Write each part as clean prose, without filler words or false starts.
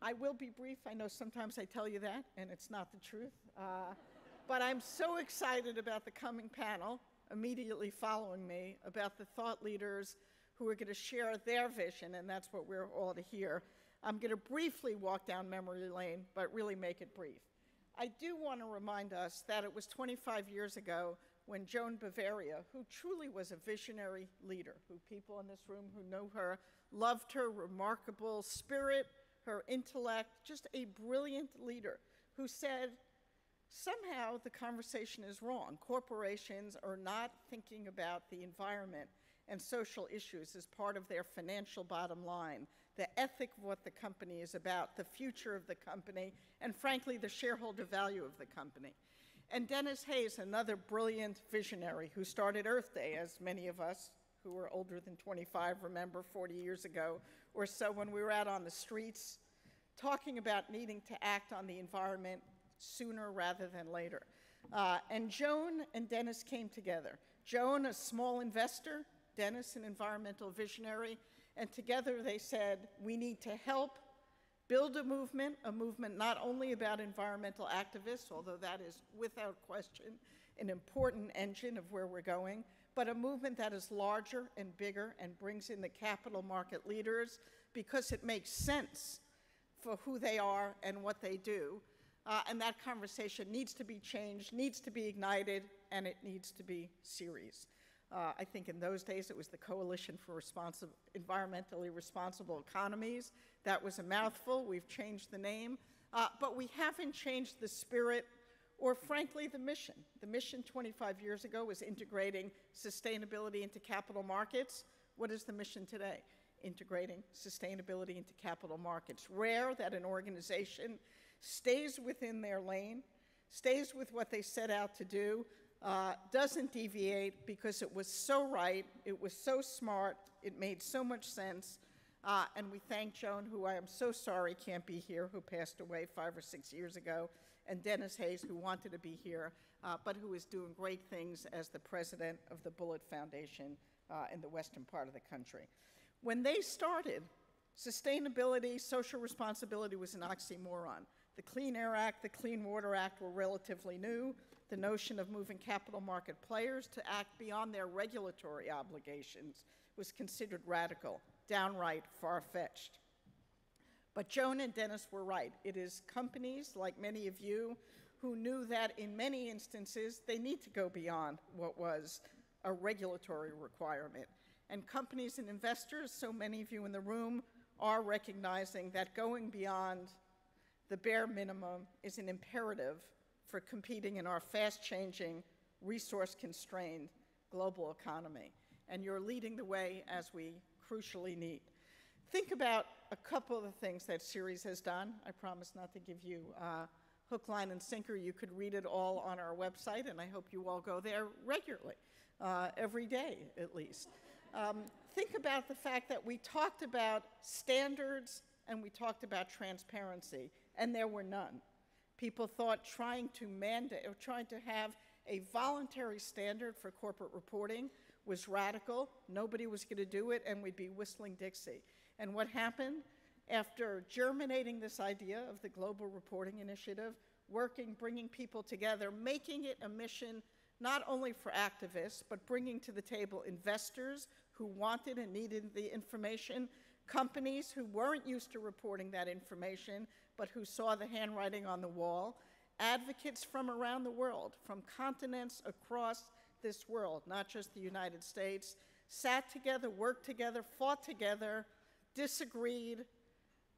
I will be brief. I know sometimes I tell you that, and it's not the truth. But I'm so excited about the coming panel immediately following me about the thought leaders who are going to share their vision, and that's what we're all to hear. I'm going to briefly walk down memory lane, but really make it brief. I do want to remind us that it was 25 years ago when Joan Bavaria, who truly was a visionary leader, who people in this room who know her loved her remarkable spirit, her intellect, just a brilliant leader, who said, somehow the conversation is wrong. Corporations are not thinking about the environment and social issues as part of their financial bottom line, the ethic of what the company is about, the future of the company, and frankly, the shareholder value of the company. And Dennis Hayes, another brilliant visionary who started Earth Day, as many of us who are older than 25 remember 40 years ago or so when we were out on the streets talking about needing to act on the environment sooner rather than later. And Joan and Dennis came together. Joan, a small investor, Dennis, an environmental visionary, and together they said, we need to help build a movement not only about environmental activists, although that is without question an important engine of where we're going, but a movement that is larger and bigger and brings in the capital market leaders because it makes sense for who they are and what they do. And that conversation needs to be changed, needs to be ignited, and it needs to be serious. I think in those days it was the Coalition for Environmentally Responsible Economies. That was a mouthful. We've changed the name. But we haven't changed the spirit or, frankly, the mission. The mission 25 years ago was integrating sustainability into capital markets. What is the mission today? Integrating sustainability into capital markets. Rare that an organization stays within their lane, stays with what they set out to do, doesn't deviate because it was so right, it was so smart, it made so much sense, and we thank Joan, who I am so sorry can't be here, who passed away 5 or 6 years ago, and Dennis Hayes, who wanted to be here, but who is doing great things as the president of the Bullitt Foundation in the western part of the country. When they started, sustainability, social responsibility was an oxymoron. The Clean Air Act, the Clean Water Act were relatively new. The notion of moving capital market players to act beyond their regulatory obligations was considered radical, downright far-fetched. But Joan and Dennis were right. It is companies, like many of you, who knew that in many instances they need to go beyond what was a regulatory requirement. And companies and investors, so many of you in the room, are recognizing that going beyond the bare minimum is an imperative for competing in our fast-changing, resource-constrained global economy. And you're leading the way as we crucially need. Think about a couple of the things that Ceres has done. I promise not to give you hook, line, and sinker. You could read it all on our website, and I hope you all go there regularly, every day at least. Think about the fact that we talked about standards and we talked about transparency, and there were none. People thought trying to mandate or trying to have a voluntary standard for corporate reporting was radical. Nobody was going to do it, and we'd be whistling Dixie. And what happened? After germinating this idea of the Global Reporting Initiative, working, bringing people together, making it a mission not only for activists, but bringing to the table investors who wanted and needed the information, companies who weren't used to reporting that information, but who saw the handwriting on the wall, advocates from around the world, from continents across this world, not just the United States, sat together, worked together, fought together, disagreed.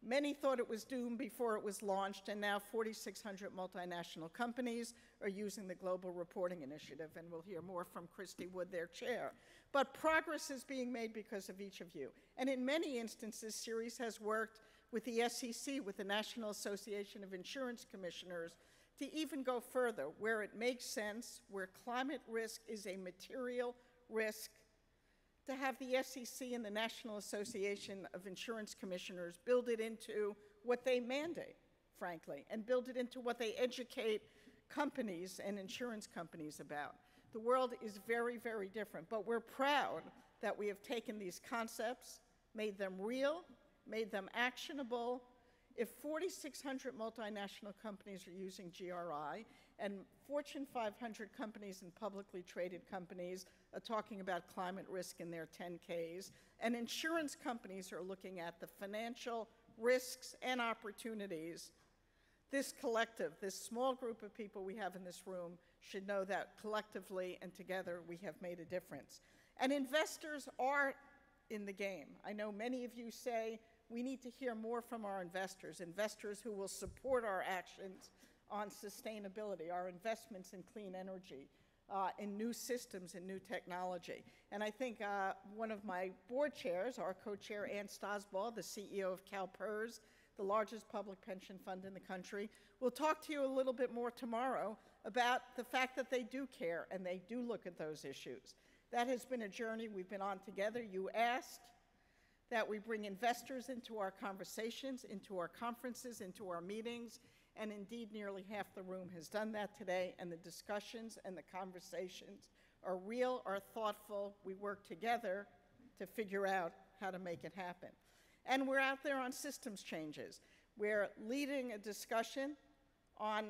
Many thought it was doomed before it was launched, and now 4,600 multinational companies are using the Global Reporting Initiative, and we'll hear more from Christy Wood, their chair. But progress is being made because of each of you. And in many instances, Ceres has worked with the SEC, with the National Association of Insurance Commissioners, to even go further, where it makes sense, where climate risk is a material risk, to have the SEC and the National Association of Insurance Commissioners build it into what they mandate, frankly, and build it into what they educate companies and insurance companies about. The world is very, very different, but we're proud that we have taken these concepts, made them real, made them actionable, If 4,600 multinational companies are using GRI, and Fortune 500 companies and publicly traded companies are talking about climate risk in their 10Ks, and insurance companies are looking at the financial risks and opportunities, this collective, this small group of people we have in this room should know that collectively and together we have made a difference. And investors are in the game. I know many of you say we need to hear more from our investors who will support our actions on sustainability, our investments in clean energy, in new systems and new technology. And I think one of my board chairs, our co-chair Ann Stasbaugh, the CEO of CalPERS, the largest public pension fund in the country, will talk to you a little bit more tomorrow about the fact that they do care and they do look at those issues. That has been a journey we've been on together. You asked that we bring investors into our conversations, into our conferences, into our meetings, and indeed nearly half the room has done that today, and the discussions and the conversations are real, are thoughtful. We work together to figure out how to make it happen. And we're out there on systems changes. We're leading a discussion on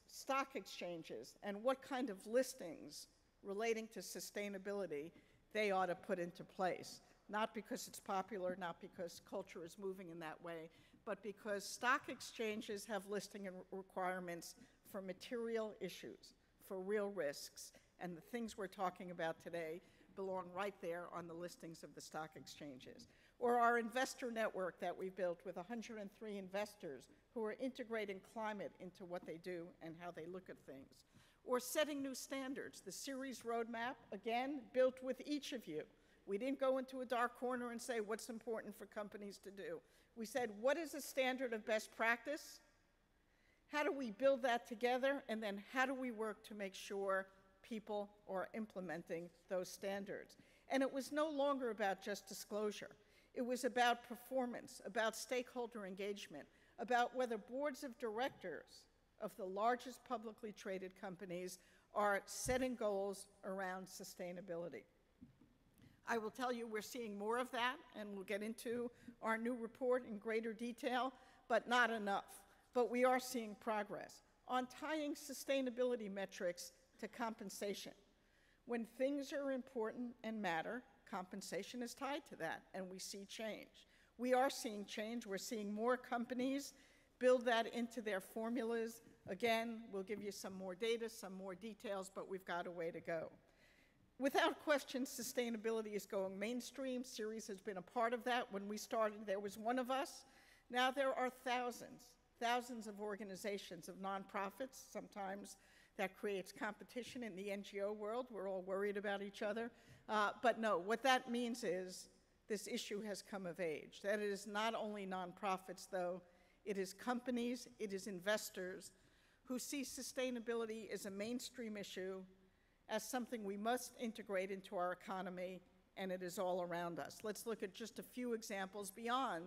stock exchanges and what kind of listings relating to sustainability they ought to put into place. Not because it's popular, not because culture is moving in that way, but because stock exchanges have listing requirements for material issues, for real risks, and the things we're talking about today belong right there on the listings of the stock exchanges. Or our investor network that we built with 103 investors who are integrating climate into what they do and how they look at things. Or setting new standards. The Ceres roadmap, again, built with each of you. We didn't go into a dark corner and say what's important for companies to do. We said, what is a standard of best practice? How do we build that together? And then how do we work to make sure people are implementing those standards? And it was no longer about just disclosure. It was about performance, about stakeholder engagement, about whether boards of directors of the largest publicly traded companies are setting goals around sustainability. I will tell you we're seeing more of that, and we'll get into our new report in greater detail, but not enough. But we are seeing progress on tying sustainability metrics to compensation. When things are important and matter, compensation is tied to that, and we see change. We are seeing change. We're seeing more companies build that into their formulas. Again, we'll give you some more data, some more details, but we've got a way to go. Without question, sustainability is going mainstream. Ceres has been a part of that. When we started, there was one of us. Now there are thousands of organizations, of nonprofits. Sometimes that creates competition in the NGO world. We're all worried about each other. But no, what that means is this issue has come of age. That it is not only nonprofits, though. It is companies, it is investors who see sustainability as a mainstream issue, as something we must integrate into our economy, and it is all around us. Let's look at just a few examples beyond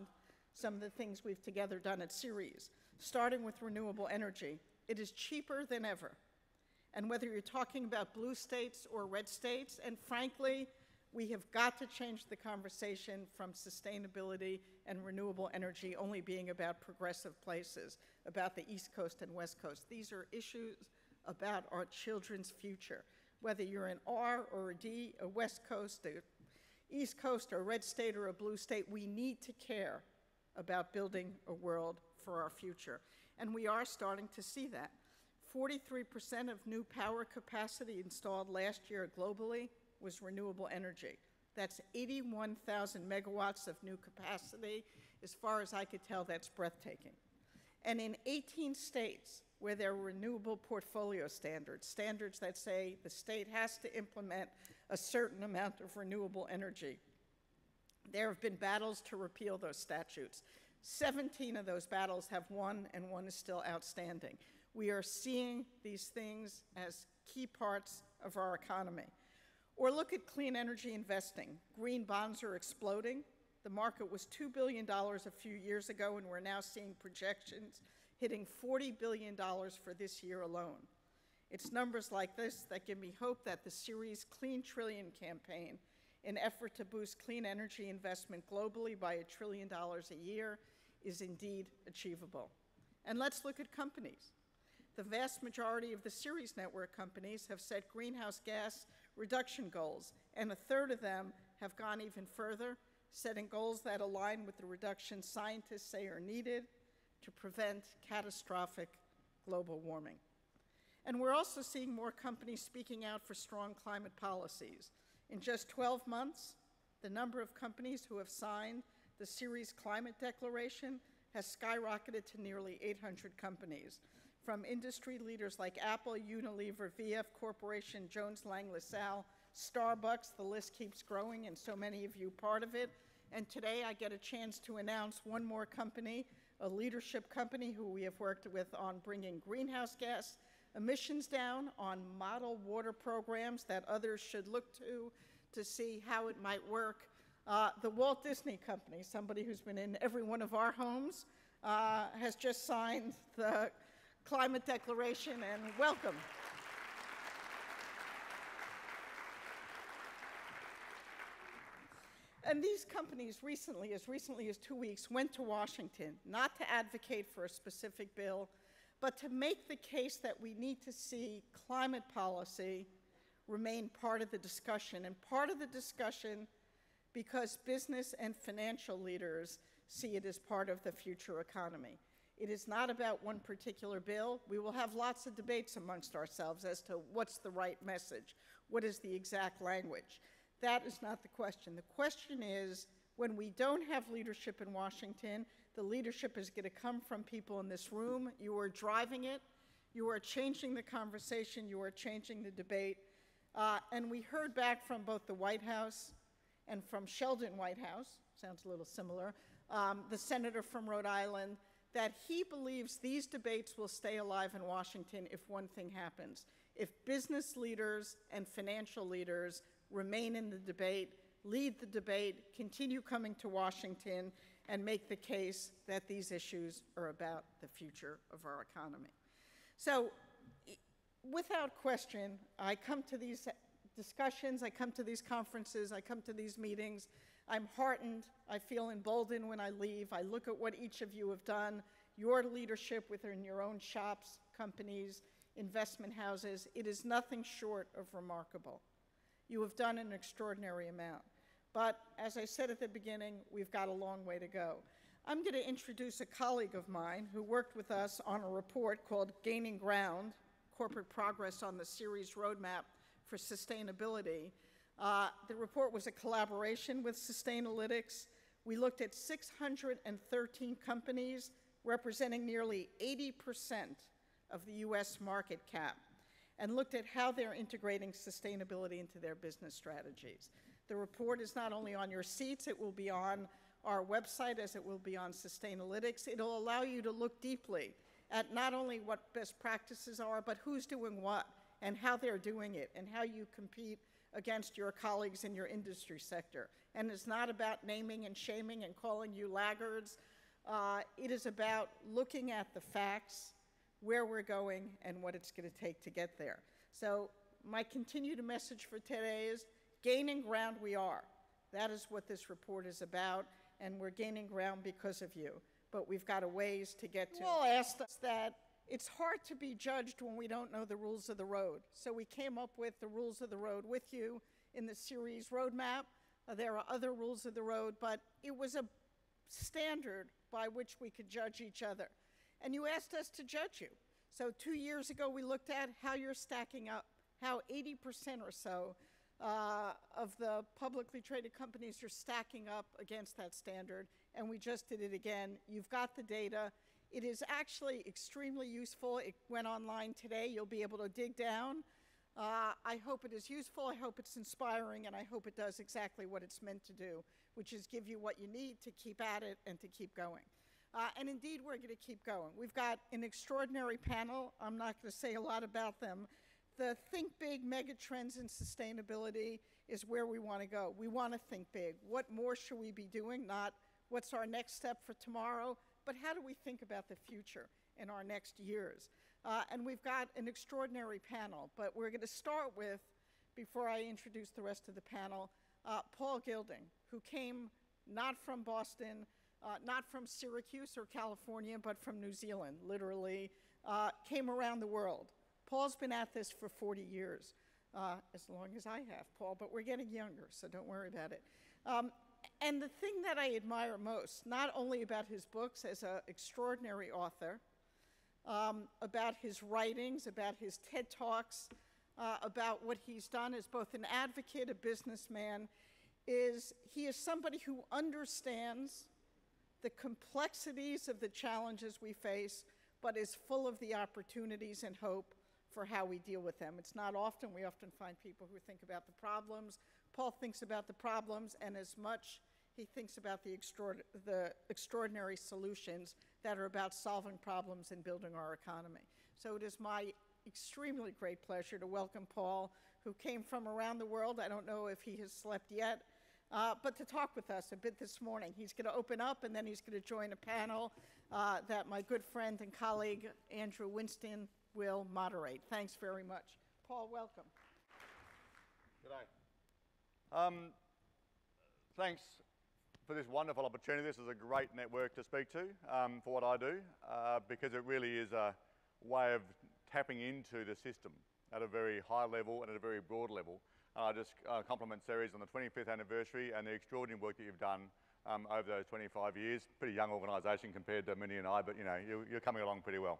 some of the things we've together done at Ceres. Starting with renewable energy, it is cheaper than ever. And whether you're talking about blue states or red states, and frankly, we have got to change the conversation from sustainability and renewable energy only being about progressive places, about the East Coast and West Coast. These are issues about our children's future. Whether you're an R or a D, a West Coast, a East Coast, or a red state or a blue state, we need to care about building a world for our future. And we are starting to see that. 43% of new power capacity installed last year globally was renewable energy. That's 81,000 megawatts of new capacity. As far as I could tell, that's breathtaking. And in 18 states where there are renewable portfolio standards, standards that say the state has to implement a certain amount of renewable energy, there have been battles to repeal those statutes. 17 of those battles have won, and one is still outstanding. We are seeing these things as key parts of our economy. Or look at clean energy investing. Green bonds are exploding. The market was $2 billion a few years ago, and we're now seeing projections hitting $40 billion for this year alone. It's numbers like this that give me hope that the Ceres Clean Trillion campaign, an effort to boost clean energy investment globally by $1 trillion a year, is indeed achievable. And let's look at companies. The vast majority of the Ceres network companies have set greenhouse gas reduction goals, and a third of them have gone even further, setting goals that align with the reductions scientists say are needed to prevent catastrophic global warming. And we're also seeing more companies speaking out for strong climate policies. In just 12 months, the number of companies who have signed the Ceres Climate Declaration has skyrocketed to nearly 800 companies. From industry leaders like Apple, Unilever, VF Corporation, Jones Lang LaSalle, Starbucks, the list keeps growing, and so many of you part of it. And today I get a chance to announce one more company, a leadership company who we have worked with on bringing greenhouse gas emissions down, on model water programs that others should look to see how it might work. The Walt Disney Company, somebody who's been in every one of our homes, has just signed the Climate Declaration, and welcome. And these companies recently as 2 weeks, went to Washington, not to advocate for a specific bill, but to make the case that we need to see climate policy remain part of the discussion, and part of the discussion because business and financial leaders see it as part of the future economy. It is not about one particular bill. We will have lots of debates amongst ourselves as to what's the right message, what is the exact language. That is not the question. The question is, when we don't have leadership in Washington, the leadership is going to come from people in this room. You are driving it. You are changing the conversation. You are changing the debate. And we heard back from both the White House and from Sheldon Whitehouse, sounds a little similar, the senator from Rhode Island, that he believes these debates will stay alive in Washington if one thing happens. If business leaders and financial leaders remain in the debate, lead the debate, continue coming to Washington, and make the case that these issues are about the future of our economy. So, without question, I come to these discussions, I come to these conferences, I come to these meetings. I'm heartened, I feel emboldened when I leave. I look at what each of you have done, your leadership within your own shops, companies, investment houses. It is nothing short of remarkable. You have done an extraordinary amount. But as I said at the beginning, we've got a long way to go. I'm going to introduce a colleague of mine who worked with us on a report called Gaining Ground, Corporate Progress on the Ceres Roadmap for Sustainability. The report was a collaboration with Sustainalytics. We looked at 613 companies representing nearly 80% of the US market cap and looked at how they're integrating sustainability into their business strategies. The report is not only on your seats, it will be on our website as it will be on Sustainalytics. It'll allow you to look deeply at not only what best practices are, but who's doing what and how they're doing it and how you compete against your colleagues in your industry sector. And it's not about naming and shaming and calling you laggards. It is about looking at the facts, where we're going, and what it's going to take to get there. So my continued message for today is gaining ground we are. That is what this report is about, and we're gaining ground because of you. But we've got a ways to get to. You all asked us that it's hard to be judged when we don't know the rules of the road. So we came up with the rules of the road with you in the Ceres roadmap. There are other rules of the road, but it was a standard by which we could judge each other. And you asked us to judge you. So 2 years ago, we looked at how you're stacking up, how 80% or so of the publicly traded companies are stacking up against that standard, and we just did it again. You've got the data. It is actually extremely useful. It went online today. You'll be able to dig down. I hope it is useful, I hope it's inspiring, and I hope it does exactly what it's meant to do, which is give you what you need to keep at it and to keep going. And indeed, we're going to keep going. We've got an extraordinary panel. I'm not going to say a lot about them. The think big megatrends in sustainability is where we want to go. We want to think big. What more should we be doing? Not what's our next step for tomorrow, but how do we think about the future in our next years? And we've got an extraordinary panel, but we're going to start with, before I introduce the rest of the panel, Paul Gilding, who came not from Boston, not from Syracuse or California, but from New Zealand, literally, came around the world. Paul's been at this for 40 years, as long as I have, Paul, but we're getting younger, so don't worry about it. And the thing that I admire most, not only about his books as an extraordinary author, about his writings, about his TED Talks, about what he's done as both an advocate, a businessman, is he is somebody who understands the complexities of the challenges we face, but is full of the opportunities and hope for how we deal with them. It's not often. We often find people who think about the problems. Paul thinks about the problems, and as much he thinks about the extraordinary solutions that are about solving problems and building our economy. So it is my extremely great pleasure to welcome Paul, who came from around the world. I don't know if he has slept yet, but to talk with us a bit this morning. He's going to open up, and then he's going to join a panel that my good friend and colleague, Andrew Winston, will moderate. Thanks very much. Paul, welcome. G'day. Thanks for this wonderful opportunity. This is a great network to speak to for what I do, because it really is a way of tapping into the system at a very high level and at a very broad level. I just compliment Ceres on the 25th anniversary and the extraordinary work that you've done over those 25 years. Pretty young organisation compared to Minnie and I, but you know, you're coming along pretty well.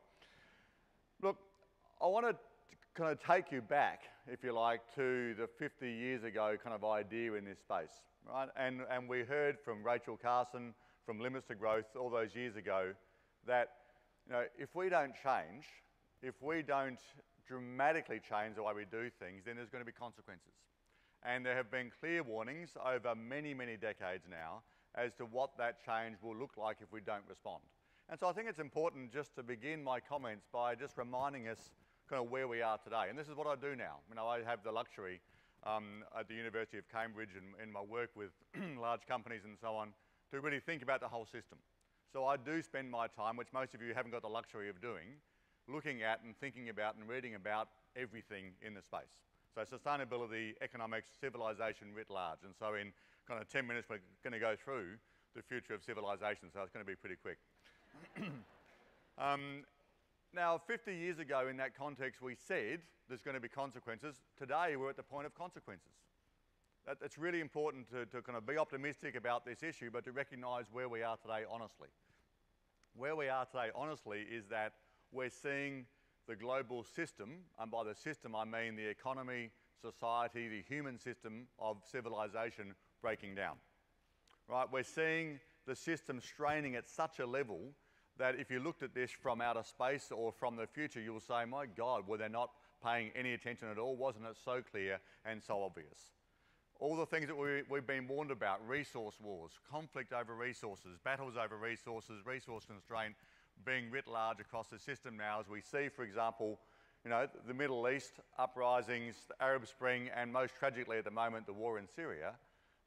Look, I want to kind of take you back, if you like, to the 50 years ago kind of idea in this space, right? And we heard from Rachel Carson from Limits to Growth all those years ago that, you know, if we don't change, if we don't dramatically change the way we do things, then there's going to be consequences. And there have been clear warnings over many, many decades now as to what that change will look like if we don't respond. And so I think it's important just to begin my comments by just reminding us kind of where we are today. And this is what I do now. You know, I have the luxury at the University of Cambridge and in my work with large companies and so on to really think about the whole system. So I do spend my time, which most of you haven't got the luxury of doing, looking at and thinking about and reading about everything in the space. So sustainability, economics, civilization writ large. And so in kind of 10 minutes, we're going to go through the future of civilization. So it's going to be pretty quick. Now, 50 years ago in that context, we said there's going to be consequences. Today, we're at the point of consequences. It's really important to kind of be optimistic about this issue, but to recognise where we are today honestly. Where we are today honestly is that we're seeing the global system, and by the system I mean the economy, society, the human system of civilization breaking down. Right? We're seeing the system straining at such a level that if you looked at this from outer space or from the future, you'll say, my God, were they not paying any attention at all? Wasn't it so clear and so obvious? All the things that we've been warned about, resource wars, conflict over resources, battles over resources, resource constraint, being writ large across the system now, as we see, for example, you know, the Middle East uprisings, the Arab Spring, and most tragically at the moment, the war in Syria,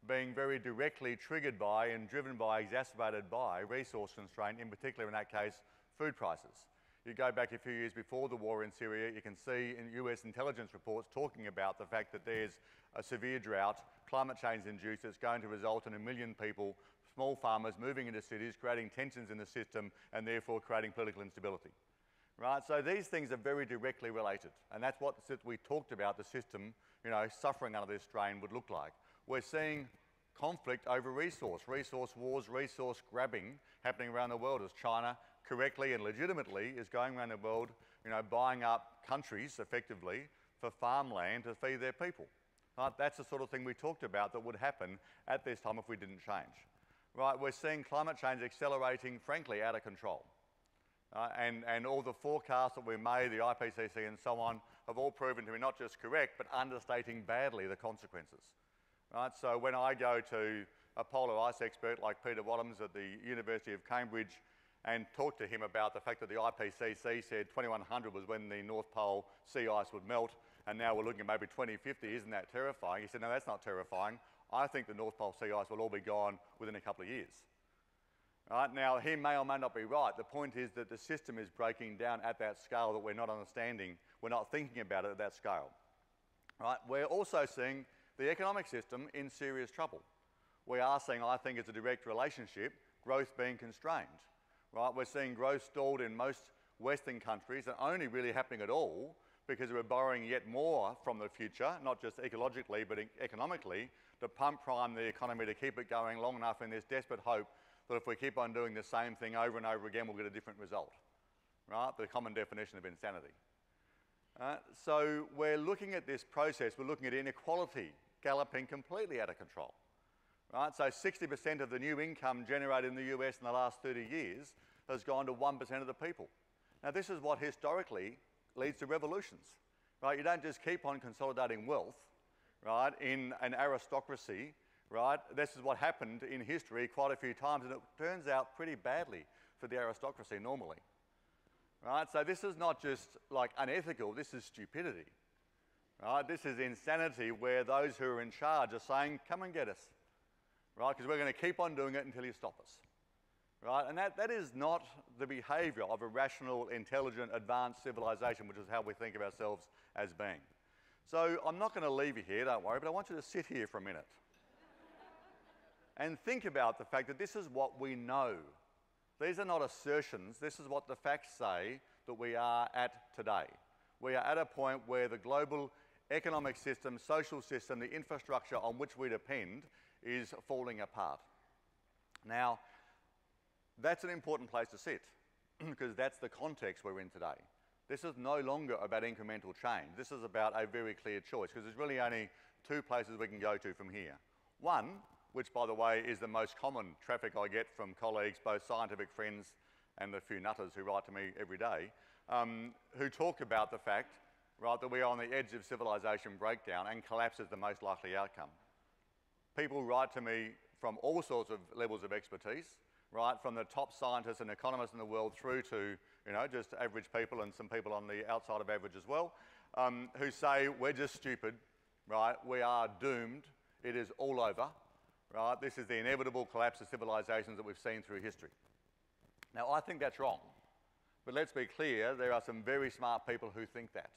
being very directly triggered by and driven by, exacerbated by resource constraint, in particular in that case, food prices. You go back a few years before the war in Syria, you can see in US intelligence reports talking about the fact that there's a severe drought, climate change induced, that's going to result in 1 million people, small farmers moving into cities, creating tensions in the system and therefore creating political instability. Right? So these things are very directly related, and that's what we talked about the system, you know, suffering under this strain would look like. We're seeing conflict over resource wars, resource grabbing happening around the world as China correctly and legitimately is going around the world, you know, buying up countries effectively for farmland to feed their people. Right? That's the sort of thing we talked about that would happen at this time if we didn't change. Right? We're seeing climate change accelerating, frankly, out of control. And all the forecasts that we made, the IPCC and so on, have all proven to be not just correct, but understating badly the consequences. Right? So when I go to a polar ice expert like Peter Wadhams at the University of Cambridge and talk to him about the fact that the IPCC said 2100 was when the North Pole sea ice would melt, and now we're looking at maybe 2050, isn't that terrifying? He said, no, that's not terrifying. I think the North Pole sea ice will all be gone within a couple of years. Right? Now, he may or may not be right. The point is that the system is breaking down at that scale that we're not understanding. We're not thinking about it at that scale. Right? We're also seeing the economic system in serious trouble. we are seeing, I think, as a direct relationship, growth being constrained. Right? We're seeing growth stalled in most Western countries and only really happening at all because we're borrowing yet more from the future, not just ecologically but economically, to pump prime the economy to keep it going long enough in this desperate hope that if we keep on doing the same thing over and over again, we'll get a different result. Right? The common definition of insanity. So we're looking at this process, we're looking at inequality galloping completely out of control. Right? So 60% of the new income generated in the US in the last 30 years has gone to 1% of the people. Now this is what historically leads to revolutions. Right? You don't just keep on consolidating wealth, right, in an aristocracy. Right? This is what happened in history quite a few times, and it turns out pretty badly for the aristocracy normally. Right? So this is not just like unethical, this is stupidity. Right? This is insanity where those who are in charge are saying, come and get us. Right? Because we're going to keep on doing it until you stop us. Right? And that is not the behaviour of a rational, intelligent, advanced civilization, which is how we think of ourselves as being. So I'm not going to leave you here, don't worry, but I want you to sit here for a minute and think about the fact that this is what we know. These are not assertions. This is what the facts say that we are at today. We are at a point where the global economic system, social system, the infrastructure on which we depend is falling apart. Now, that's an important place to sit because that's the context we're in today. This is no longer about incremental change. This is about a very clear choice because there's really only two places we can go to from here. One, which by the way is the most common traffic I get from colleagues, both scientific friends and the few nutters who write to me every day, who talk about the fact, right, that we are on the edge of civilization breakdown and collapse is the most likely outcome. People write to me from all sorts of levels of expertise, right, from the top scientists and economists in the world through to, you know, just average people and some people on the outside of average as well, who say we're just stupid, right, we are doomed, it is all over, right, this is the inevitable collapse of civilizations that we've seen through history. Now, I think that's wrong, but let's be clear, there are some very smart people who think that.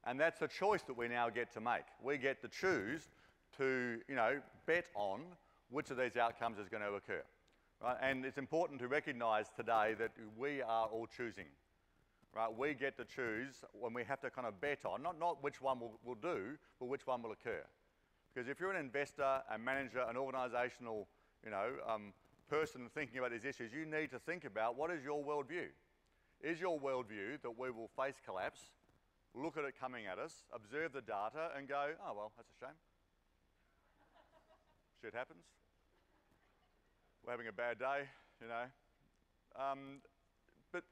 And that's a choice that we now get to make. We get to choose to, you know, bet on which of these outcomes is going to occur. Right? And it's important to recognise today that we are all choosing. Right? We get to choose when we have to kind of bet on, not which one will do, but which one will occur. Because if you're an investor, a manager, an organisational, you know, person thinking about these issues, you need to think about what is your worldview. Is your worldview that we will face collapse, look at it coming at us, observe the data and go, oh, well, that's a shame. Shit happens. We're having a bad day, you know. But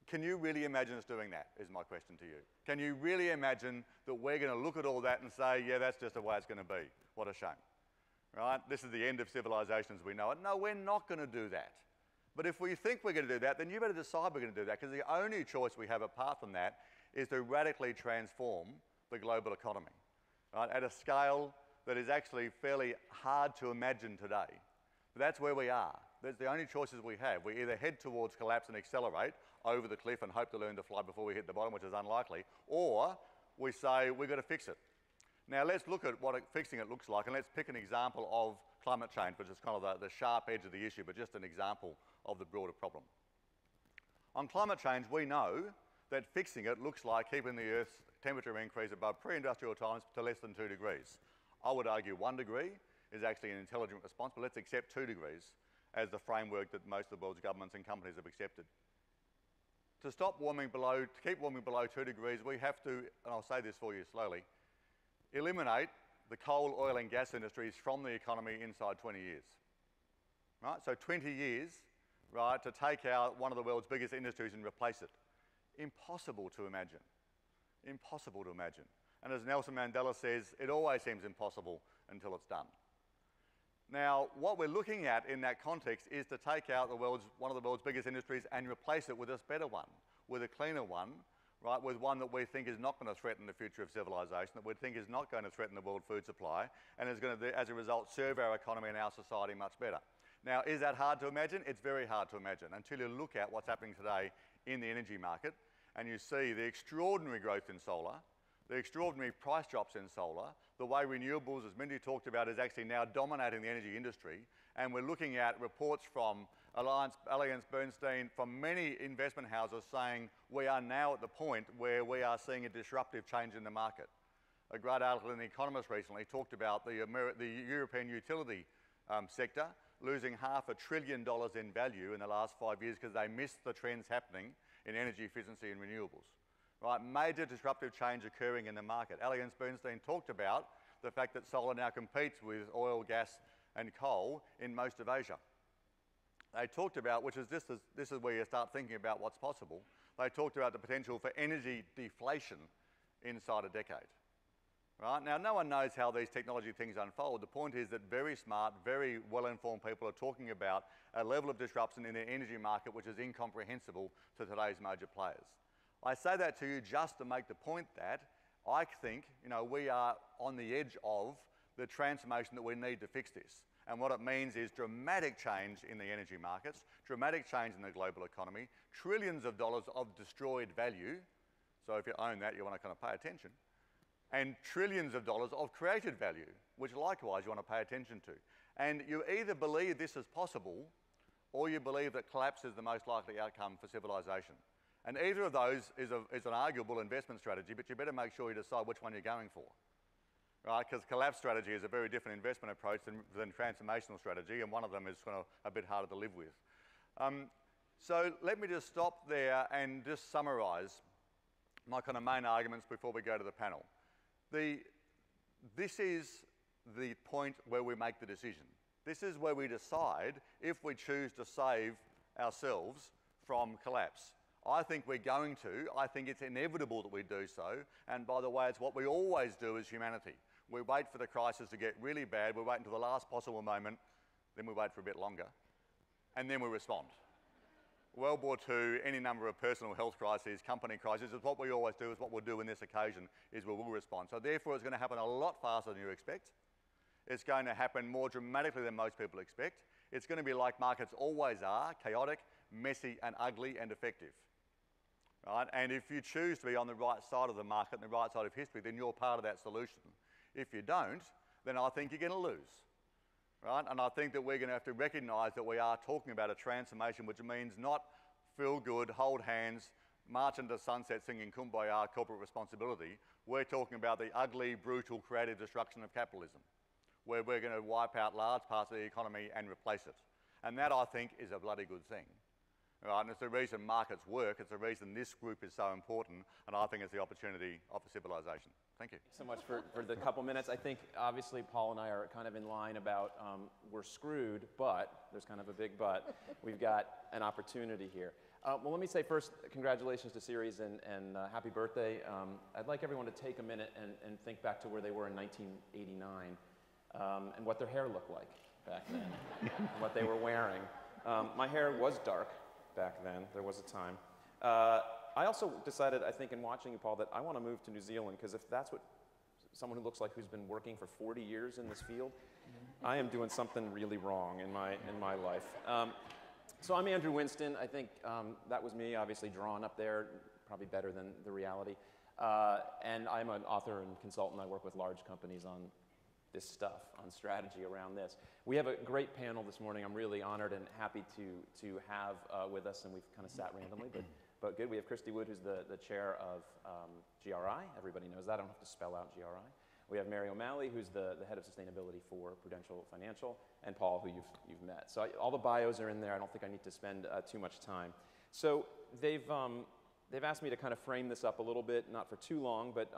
can you really imagine us doing that, is my question to you. Can you really imagine that we're going to look at all that and say, yeah, that's just the way it's going to be. What a shame. Right? This is the end of civilization as we know it. No, we're not going to do that. But if we think we're going to do that, then you better decide we're going to do that, because the only choice we have apart from that is to radically transform the global economy, right, at a scale that is actually fairly hard to imagine today. But that's where we are. That's the only choices we have. We either head towards collapse and accelerate over the cliff and hope to learn to fly before we hit the bottom, which is unlikely, or we say we've got to fix it. Now let's look at what fixing it looks like, and let's pick an example of climate change, which is kind of the sharp edge of the issue, but just an example of the broader problem. On climate change, we know that fixing it looks like keeping the Earth's temperature increase above pre-industrial times to less than 2 degrees. I would argue 1 degree is actually an intelligent response, but let's accept 2 degrees as the framework that most of the world's governments and companies have accepted. To keep warming below 2 degrees, we have to, and I'll say this for you slowly, eliminate the coal, oil and gas industries from the economy inside 20 years. Right? So 20 years, right, to take out one of the world's biggest industries and replace it. Impossible to imagine. Impossible to imagine. And as Nelson Mandela says, it always seems impossible until it's done. Now, what we're looking at in that context is to take out one of the world's biggest industries and replace it with a better one, with a cleaner one, right, with one that we think is not going to threaten the future of civilization, that we think is not going to threaten the world food supply, and is going to, as a result, serve our economy and our society much better. Now, is that hard to imagine? It's very hard to imagine until you look at what's happening today in the energy market and you see the extraordinary growth in solar, the extraordinary price drops in solar, the way renewables, as Mindy talked about, is actually now dominating the energy industry. And we're looking at reports from Allianz Bernstein, from many investment houses saying we are now at the point where we are seeing a disruptive change in the market. A great article in The Economist recently talked about the European utility sector losing $500 billion in value in the last 5 years because they missed the trends happening in energy efficiency and renewables. Right, major disruptive change occurring in the market. Allianz Bernstein talked about the fact that solar now competes with oil, gas and coal in most of Asia. They talked about, which is this is where you start thinking about what's possible, they talked about the potential for energy deflation inside a decade. Right? Now, no one knows how these technology things unfold. The point is that very smart, very well-informed people are talking about a level of disruption in the energy market which is incomprehensible to today's major players. I say that to you just to make the point that I think, we are on the edge of the transformation that we need to fix this. And what it means is dramatic change in the energy markets, dramatic change in the global economy, trillions of dollars of destroyed value. So if you own that, you want to kind of pay attention. And trillions of dollars of created value, which likewise you want to pay attention to. And you either believe this is possible, or you believe that collapse is the most likely outcome for civilization. And either of those is an arguable investment strategy, but you better make sure you decide which one you're going for. Right? Because collapse strategy is a very different investment approach than transformational strategy, and one of them is kind of a bit harder to live with. So let me just stop there and just summarise my kind of main arguments before we go to the panel. This is the point where we make the decision. This is where we decide if we choose to save ourselves from collapse. I think we're going to. I think it's inevitable that we do so. And by the way, it's what we always do as humanity. We wait for the crisis to get really bad. We wait until the last possible moment. Then we wait for a bit longer. And then we respond. World War II, any number of personal health crises, company crises, is what we always do, is what we'll do in this occasion, is we will respond. So therefore, it's going to happen a lot faster than you expect. It's going to happen more dramatically than most people expect. It's going to be like markets always are, chaotic, messy and ugly and effective. Right? And if you choose to be on the right side of the market and the right side of history, then you're part of that solution. If you don't, then I think you're going to lose. Right? And I think that we're going to have to recognise that we are talking about a transformation which means not feel good, hold hands, march into sunset singing Kumbaya, corporate responsibility. We're talking about the ugly, brutal, creative destruction of capitalism, where we're going to wipe out large parts of the economy and replace it. And that, I think, is a bloody good thing. Right? And it's the reason markets work. It's the reason this group is so important. And I think it's the opportunity of civilization. Thank you. Thanks so much for the couple minutes. I think, obviously, Paul and I are kind of in line about we're screwed, but, there's kind of a big but, we've got an opportunity here. Well, let me say first, congratulations to Ceres and happy birthday. I'd like everyone to take a minute and think back to where they were in 1989 and what their hair looked like back then, and what they were wearing. My hair was dark back then. There was a time. I also decided, I think, in watching you, Paul, that I want to move to New Zealand, because if that's what someone who looks like who's been working for 40 years in this field, I am doing something really wrong in my life. So I'm Andrew Winston. I think that was me, obviously drawn up there, probably better than the reality. And I'm an author and consultant. I work with large companies on this stuff, on strategy around this. We have a great panel this morning. I'm really honored and happy to have with us, and we've kind of sat randomly, but good. We have Christy Wood, who's the chair of GRI. Everybody knows that. I don't have to spell out GRI. We have Mary O'Malley, who's the head of sustainability for Prudential Financial, and Paul, who you've met. So all the bios are in there. I don't think I need to spend too much time. So they've asked me to kind of frame this up a little bit, not for too long, but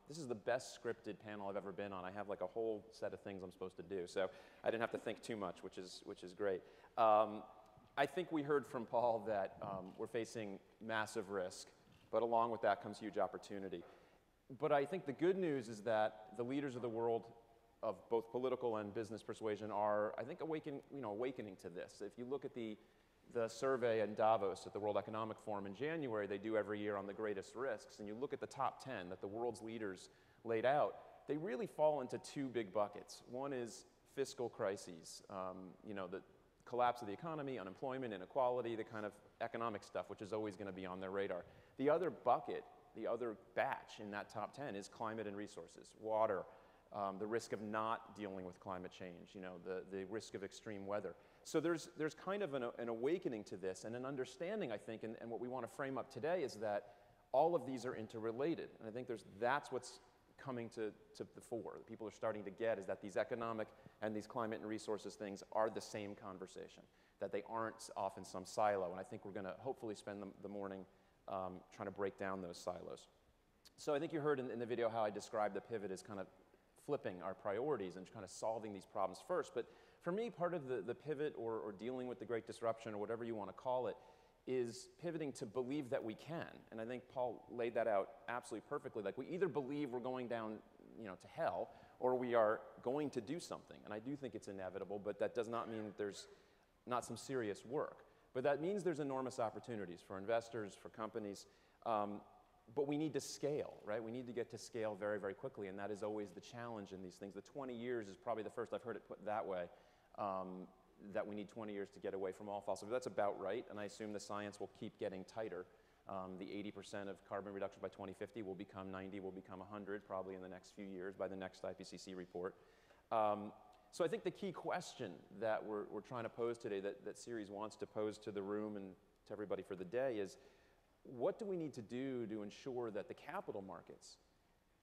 this is the best scripted panel I've ever been on. I have like a whole set of things I'm supposed to do, so I didn't have to think too much, which is great. I think we heard from Paul that we're facing massive risk, but along with that comes huge opportunity. But I think the good news is that the leaders of the world, of both political and business persuasion, are, I think, awakening to this. If you look at the survey in Davos at the World Economic Forum in January, they do every year on the greatest risks, and you look at the top 10 that the world's leaders laid out, they really fall into two big buckets. One is fiscal crises, the collapse of the economy, unemployment, inequality, the kind of economic stuff, which is always going to be on their radar. The other bucket, the other batch in that top 10 is climate and resources, water, the risk of not dealing with climate change, you know, the risk of extreme weather. So there's kind of an awakening to this and an understanding, I think, and what we want to frame up today is that all of these are interrelated. And I think that's what's coming to the fore. That people are starting to get is that these economic and these climate and resources things are the same conversation, that they aren't off in some silo. And I think we're going to hopefully spend the morning trying to break down those silos. So I think you heard in the video how I described the pivot as kind of flipping our priorities and kind of solving these problems first. But for me, part of the pivot or dealing with the great disruption or whatever you want to call it is pivoting to believe that we can. And I think Paul laid that out absolutely perfectly. Like, we either believe we're going down, you know, to hell, or we are going to do something. And I do think it's inevitable, but that does not mean that there's not some serious work. But that means there's enormous opportunities for investors, for companies, but we need to scale, right? We need to get to scale very, very quickly, and that is always the challenge in these things. The 20 years is probably the first I've heard it put that way, that we need 20 years to get away from all fossil fuels. That's about right, and I assume the science will keep getting tighter. The 80% of carbon reduction by 2050 will become 90, will become 100 probably in the next few years by the next IPCC report. So I think the key question that we're trying to pose today, that Ceres wants to pose to the room and to everybody for the day is, what do we need to do to ensure that the capital markets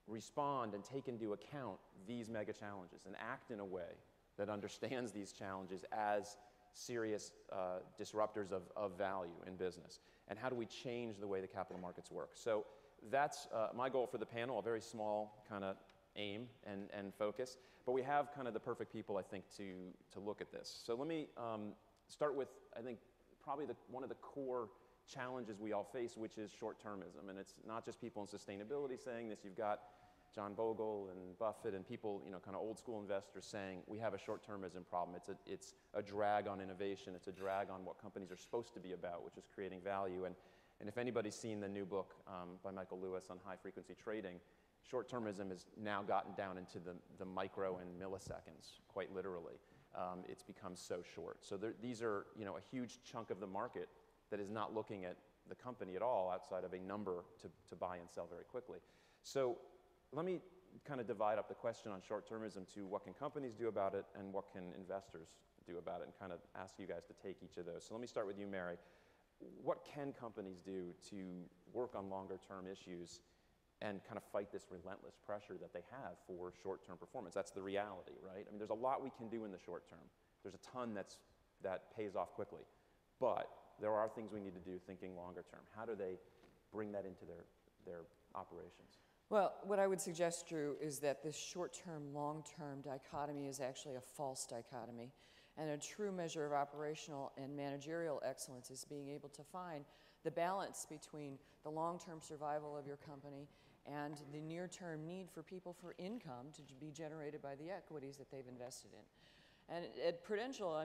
respond and take into account these mega challenges and act in a way that understands these challenges as serious disruptors of value in business? And how do we change the way the capital markets work? So that's my goal for the panel, a very small kind of aim and focus. But we have kind of the perfect people, I think, to look at this. So let me start with, I think, probably one of the core challenges we all face, which is short-termism. And it's not just people in sustainability saying this. You've got John Bogle and Buffett and people, you know, kind of old school investors saying we have a short-termism problem. It's a drag on innovation. It's a drag on what companies are supposed to be about, which is creating value. And if anybody's seen the new book by Michael Lewis on high-frequency trading, short-termism has now gotten down into the micro and milliseconds, quite literally. It's become so short. So these are, you know, a huge chunk of the market that is not looking at the company at all outside of a number to buy and sell very quickly. So let me kind of divide up the question on short-termism to what can companies do about it and what can investors do about it, and kind of ask you guys to take each of those. So let me start with you, Mary. What can companies do to work on longer-term issues and kind of fight this relentless pressure that they have for short-term performance? That's the reality, right? I mean, there's a lot we can do in the short term. There's a ton that pays off quickly. But there are things we need to do thinking longer term. How do they bring that into their operations? Well, what I would suggest, Drew, is that this short-term, long-term dichotomy is actually a false dichotomy. And a true measure of operational and managerial excellence is being able to find the balance between the long-term survival of your company and the near-term need for people for income to be generated by the equities that they've invested in. And at Prudential,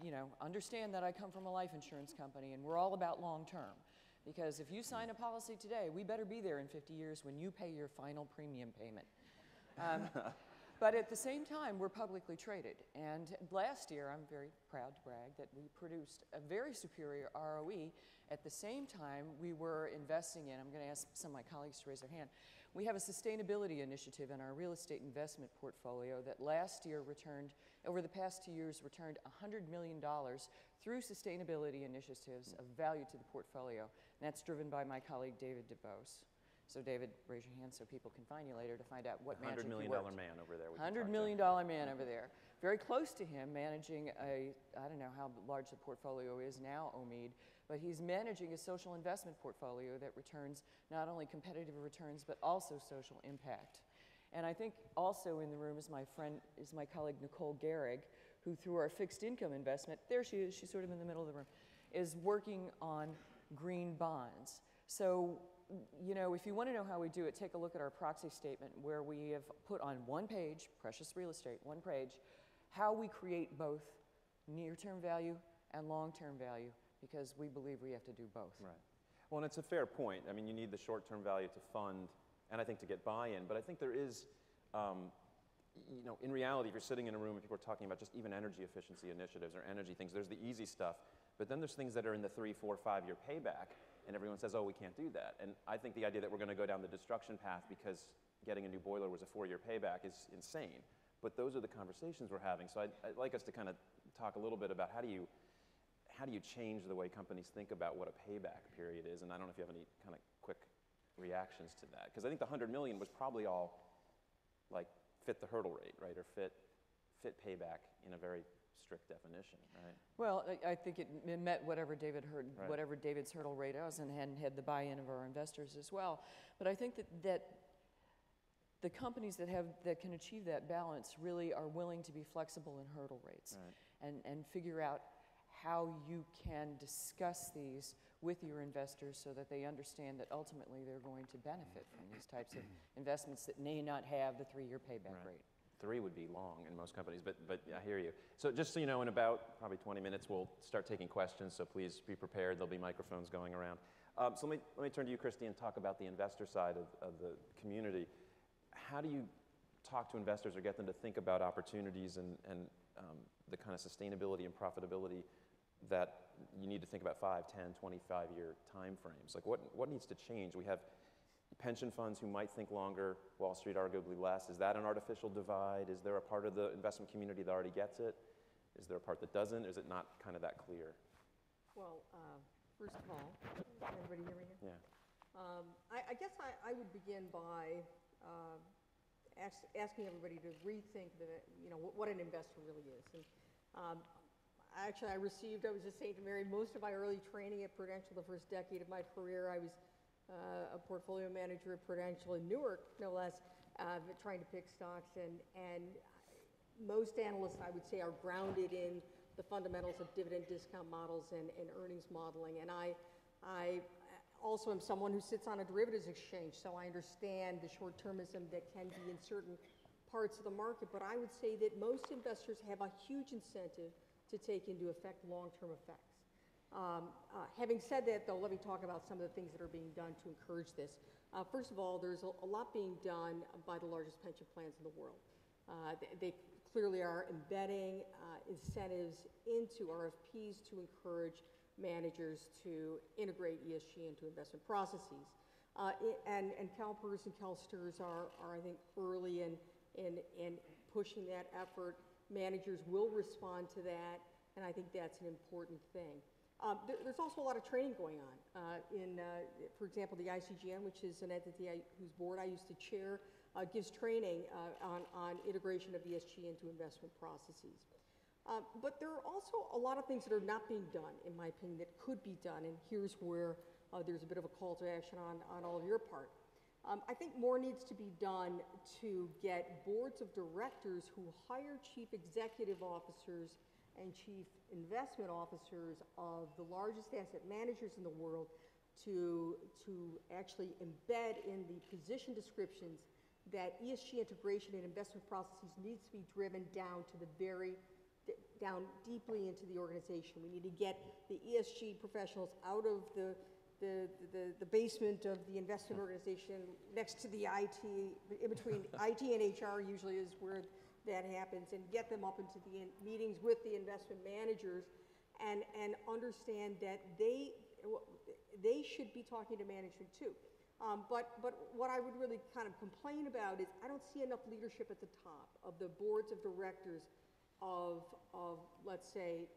you know, understand that I come from a life insurance company, and we're all about long-term. Because if you sign a policy today, we better be there in 50 years when you pay your final premium payment. But at the same time, we're publicly traded. And last year, I'm very proud to brag that we produced a very superior ROE. At the same time, we were investing in, I'm going to ask some of my colleagues to raise their hand, we have a sustainability initiative in our real estate investment portfolio that last year returned, over the past 2 years, returned $100 million through sustainability initiatives of value to the portfolio. And that's driven by my colleague, David DeVos. So David, raise your hand so people can find you later to find out what magic $100 million man over there. $100 million man over there. Very close to him, managing I don't know how large the portfolio is now, Omid, but he's managing a social investment portfolio that returns not only competitive returns, but also social impact. And I think also in the room is my colleague Nicole Gehrig, who through our fixed income investment, there she is, she's sort of in the middle of the room, is working on green bonds. So, you know, if you want to know how we do it, take a look at our proxy statement where we have put on one page, precious real estate, one page, how we create both near-term value and long-term value, because we believe we have to do both. Right. Well, and it's a fair point. I mean, you need the short-term value to fund, and I think to get buy-in, but I think there is, you know, in reality, if you're sitting in a room and people are talking about just even energy efficiency initiatives or energy things, there's the easy stuff, but then there's things that are in the 3, 4, 5-year payback, and everyone says, oh, we can't do that. And I think the idea that we're going to go down the destruction path because getting a new boiler was a 4-year payback is insane. But those are the conversations we're having. So I'd like us to kind of talk a little bit about how do you change the way companies think about what a payback period is? And I don't know if you have any kind of quick reactions to that. Because I think the 100 million was probably all like fit the hurdle rate, right? Or fit payback in a very strict definition, right? Well, I think it met whatever Right. whatever David's hurdle rate was, and had the buy-in of our investors as well. But I think that the companies that can achieve that balance really are willing to be flexible in hurdle rates, Right. and figure out how you can discuss these with your investors so that they understand that ultimately they're going to benefit from these types of investments that may not have the 3-year payback Right. rate. 3 would be long in most companies, but I hear you. So just so you know, in about probably 20 minutes, we'll start taking questions, so please be prepared. There'll be microphones going around. So let me turn to you, Christy, and talk about the investor side of the community. How do you talk to investors or get them to think about opportunities and the kind of sustainability and profitability that you need to think about 5, 10, 25-year time frames? Like what needs to change? We have pension funds who might think longer, Wall Street arguably less. Is that an artificial divide? Is there a part of the investment community that already gets it? Is there a part that doesn't? Is it not kind of that clear? Well, first of all, can everybody hear me here? Yeah. I guess I would begin by asking everybody to rethink what an investor really is. And actually, I was just saying to Mary, most of my early training at Prudential, the first decade of my career, I was a portfolio manager at Prudential in Newark, no less, trying to pick stocks. And most analysts, I would say, are grounded in the fundamentals of dividend discount models and earnings modeling. And I also am someone who sits on a derivatives exchange, so I understand the short-termism that can be in certain parts of the market. But I would say that most investors have a huge incentive to take into effect long-term effects. Having said that, though, let me talk about some of the things that are being done to encourage this. First of all, there's a lot being done by the largest pension plans in the world. They clearly are embedding incentives into RFPs to encourage managers to integrate ESG into investment processes. And CalPERS and CalSTRS are, I think, early in pushing that effort. Managers will respond to that, and I think that's an important thing. There's also a lot of training going on. For example, the ICGN, which is an entity whose board I used to chair, gives training on integration of ESG into investment processes. But there are also a lot of things that are not being done, in my opinion, that could be done, and here's where there's a bit of a call to action on all of your part. I think more needs to be done to get boards of directors who hire chief executive officers and chief investment officers of the largest asset managers in the world to actually embed in the position descriptions that ESG integration in investment processes needs to be driven down to down deeply into the organization. We need to get the ESG professionals out of the basement of the investment organization next to the IT, in between IT and HR usually is where that happens, and get them up into the meetings with the investment managers and understand that they should be talking to management too. But what I would really kind of complain about is I don't see enough leadership at the top of the boards of directors of let's say,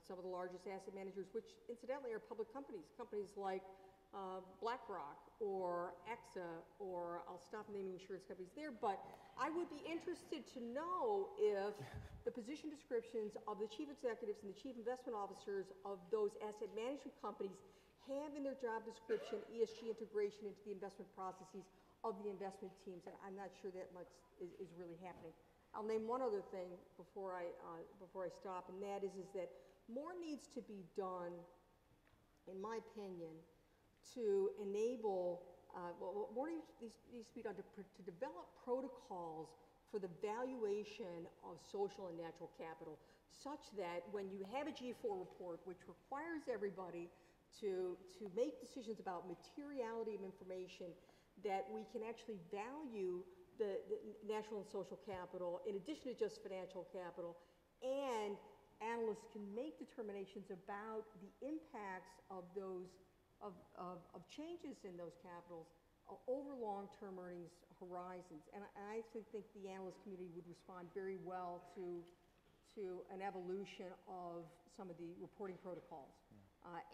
some of the largest asset managers, which incidentally are public companies like BlackRock or EXA, or I'll stop naming insurance companies there, but I would be interested to know if the position descriptions of the chief executives and the chief investment officers of those asset management companies have in their job description ESG integration into the investment processes of the investment teams, and I'm not sure that much is really happening. I'll name one other thing before I stop, and that is that more needs to be done, in my opinion, to enable, more needs to be done to develop protocols for the valuation of social and natural capital, such that when you have a G4 report, which requires everybody to make decisions about materiality of information, that we can actually value the natural and social capital in addition to just financial capital, and analysts can make determinations about the impacts of those of changes in those capitals over long-term earnings horizons. And I actually think the analyst community would respond very well to an evolution of some of the reporting protocols.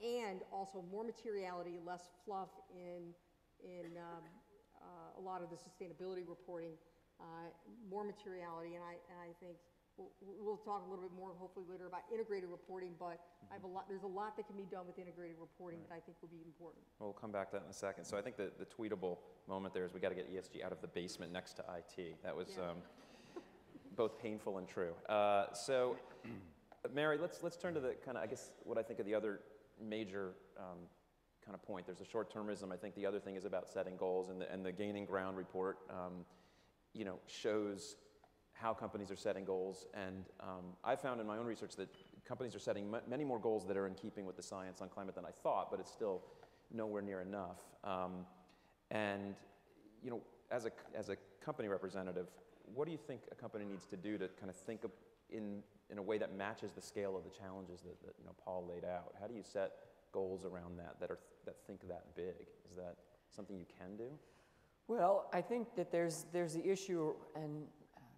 And also more materiality, less fluff in a lot of the sustainability reporting, more materiality, and I think we'll talk a little bit more hopefully later about integrated reporting, but there's a lot that can be done with integrated reporting that I think will be important. We'll come back to that in a second. So I think the tweetable moment there is we got to get ESG out of the basement next to IT. That was both painful and true. So Mary, let's turn to the kind of, I guess, what I think of the other major kind of point. There's a short-termism. I think the other thing is about setting goals, and the Gaining Ground report, shows how companies are setting goals. And I found in my own research that companies are setting many more goals that are in keeping with the science on climate than I thought, but it's still nowhere near enough. And as a company representative, what do you think a company needs to do to kind of think of in a way that matches the scale of the challenges that Paul laid out? How do you set goals around that think that big? Is that something you can do? Well, I think that there's the issue, and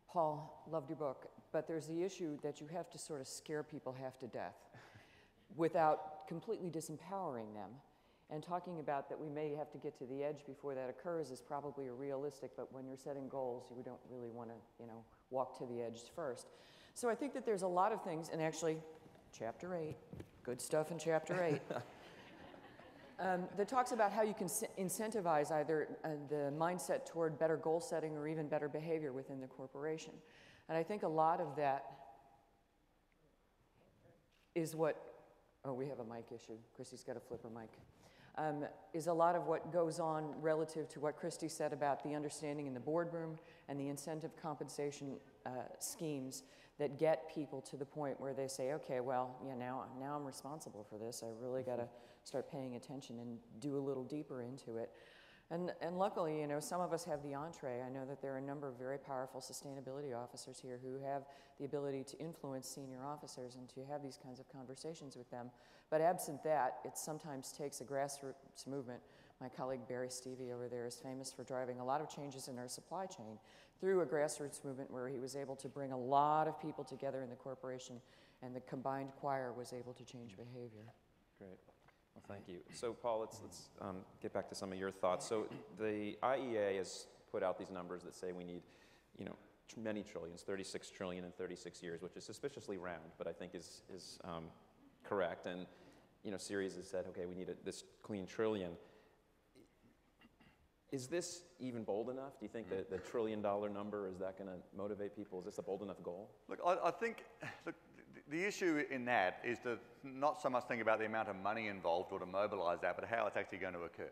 Paul, loved your book, but there's the issue that you have to sort of scare people half to death without completely disempowering them. And talking about that we may have to get to the edge before that occurs is probably a realistic, but when you're setting goals, you don't really want to, walk to the edge first. So I think that there's a lot of things, and actually, Chapter 8, good stuff in Chapter 8, that talks about how you can incentivize either the mindset toward better goal setting or even better behavior within the corporation. And I think a lot of that is what, we have a mic issue. Christy's got a flipper mic. Is a lot of what goes on relative to what Christy said about the understanding in the boardroom and the incentive compensation schemes that get people to the point where they say, okay, well, now I'm responsible for this. I really got to start paying attention and do a little deeper into it. And luckily, some of us have the entree. I know that there are a number of very powerful sustainability officers here who have the ability to influence senior officers and to have these kinds of conversations with them. But absent that, it sometimes takes a grassroots movement. My colleague Barry Stevie over there is famous for driving a lot of changes in our supply chain through a grassroots movement where he was able to bring a lot of people together in the corporation, and the combined choir was able to change behavior. Great. Well, thank you. So, Paul, let's get back to some of your thoughts. So, the IEA has put out these numbers that say we need, many trillions, 36 trillion in 36 years, which is suspiciously round, but I think is correct. And, Ceres has said, okay, we need this clean trillion. Is this even bold enough? Do you think that the $1 trillion number, is that going to motivate people? Is this a bold enough goal? Look, I think the issue in that is to not so much think about the amount of money involved or to mobilise that, but how it's actually going to occur.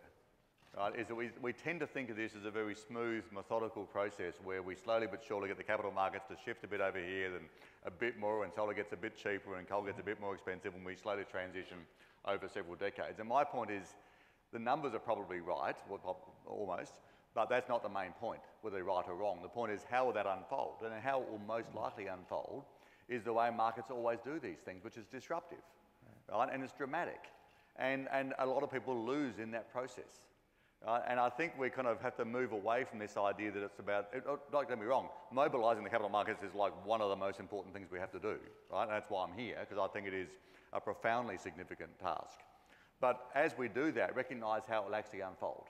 Right? Is that we tend to think of this as a very smooth, methodical process where we slowly but surely get the capital markets to shift a bit over here, then a bit more, and solar gets a bit cheaper and coal gets a bit more expensive, and we slowly transition over several decades. And my point is, the numbers are probably right, almost, but that's not the main point, whether they're right or wrong. The point is, how will that unfold? And how it will most likely unfold is the way markets always do these things, which is disruptive, right? And it's dramatic. And a lot of people lose in that process. Right? And I think we kind of have to move away from this idea that it's about, don't get me wrong, mobilising the capital markets is like one of the most important things we have to do, right? And that's why I'm here, because I think it is a profoundly significant task. But as we do that, recognise how it will actually unfold.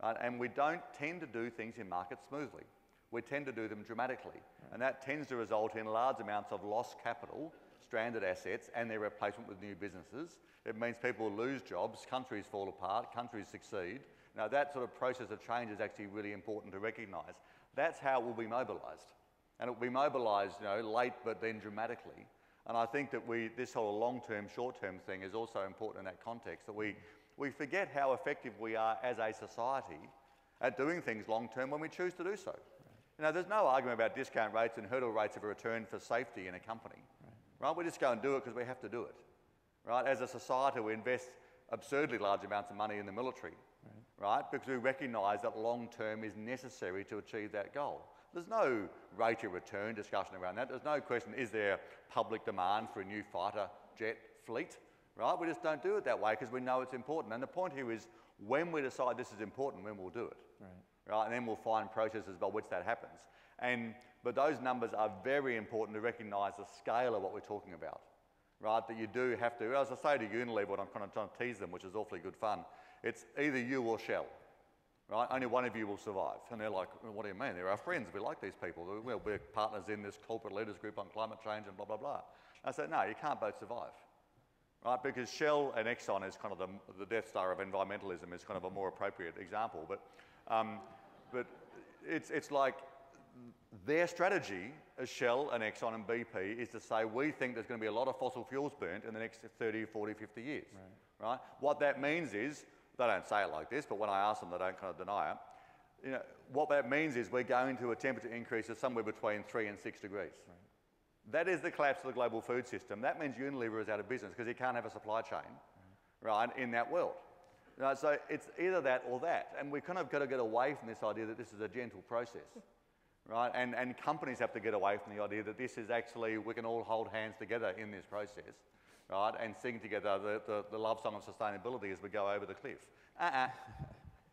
Right? And we don't tend to do things in markets smoothly. We tend to do them dramatically. Right. And that tends to result in large amounts of lost capital, stranded assets, and their replacement with new businesses. It means people lose jobs, countries fall apart, countries succeed. Now, that sort of process of change is actually really important to recognise. That's how it will be mobilised. And it will be mobilised, late, but then dramatically. And I think that this whole long-term, short-term thing is also important in that context, that we forget how effective we are as a society at doing things long-term when we choose to do so. Right. There's no argument about discount rates and hurdle rates of return for safety in a company. Right? We just go and do it because we have to do it. Right? As a society, we invest absurdly large amounts of money in the military, right? Because we recognise that long-term is necessary to achieve that goal. There's no rate of return discussion around that. There's no question, is there public demand for a new fighter jet fleet? Right? We just don't do it that way because we know it's important. And the point here is, When we decide this is important, when we'll do it. Right? And then we'll find processes by which that happens. But those numbers are very important to recognise the scale of what we're talking about. Right? That you do have to, as I say to Unilever, when I'm kind of trying to tease them, which is awfully good fun, it's either you or Shell. Right? Only one of you will survive. And they're like, well, what do you mean? They're our friends. We like these people. We're partners in this corporate leaders group on climate change and blah, blah, blah. I said, no, you can't both survive. Right? Because Shell and Exxon is kind of the Death Star of environmentalism is kind of a more appropriate example. But it's like their strategy as Shell and Exxon and BP is to say, we think there's going to be a lot of fossil fuels burnt in the next 30, 40, 50 years. Right? What that means is, they don't say it like this, but when I ask them, they don't kind of deny it. You know, what that means is we're going to a temperature increase of somewhere between 3 and 6 degrees. That is the collapse of the global food system. That means Unilever is out of business because you can't have a supply chain, right, in that world. Right, so it's either that or that. And we've kind of got to get away from this idea that this is a gentle process. Right? And companies have to get away from the idea that this is actually, we can all hold hands together in this process. Right, and sing together the love song of sustainability as we go over the cliff.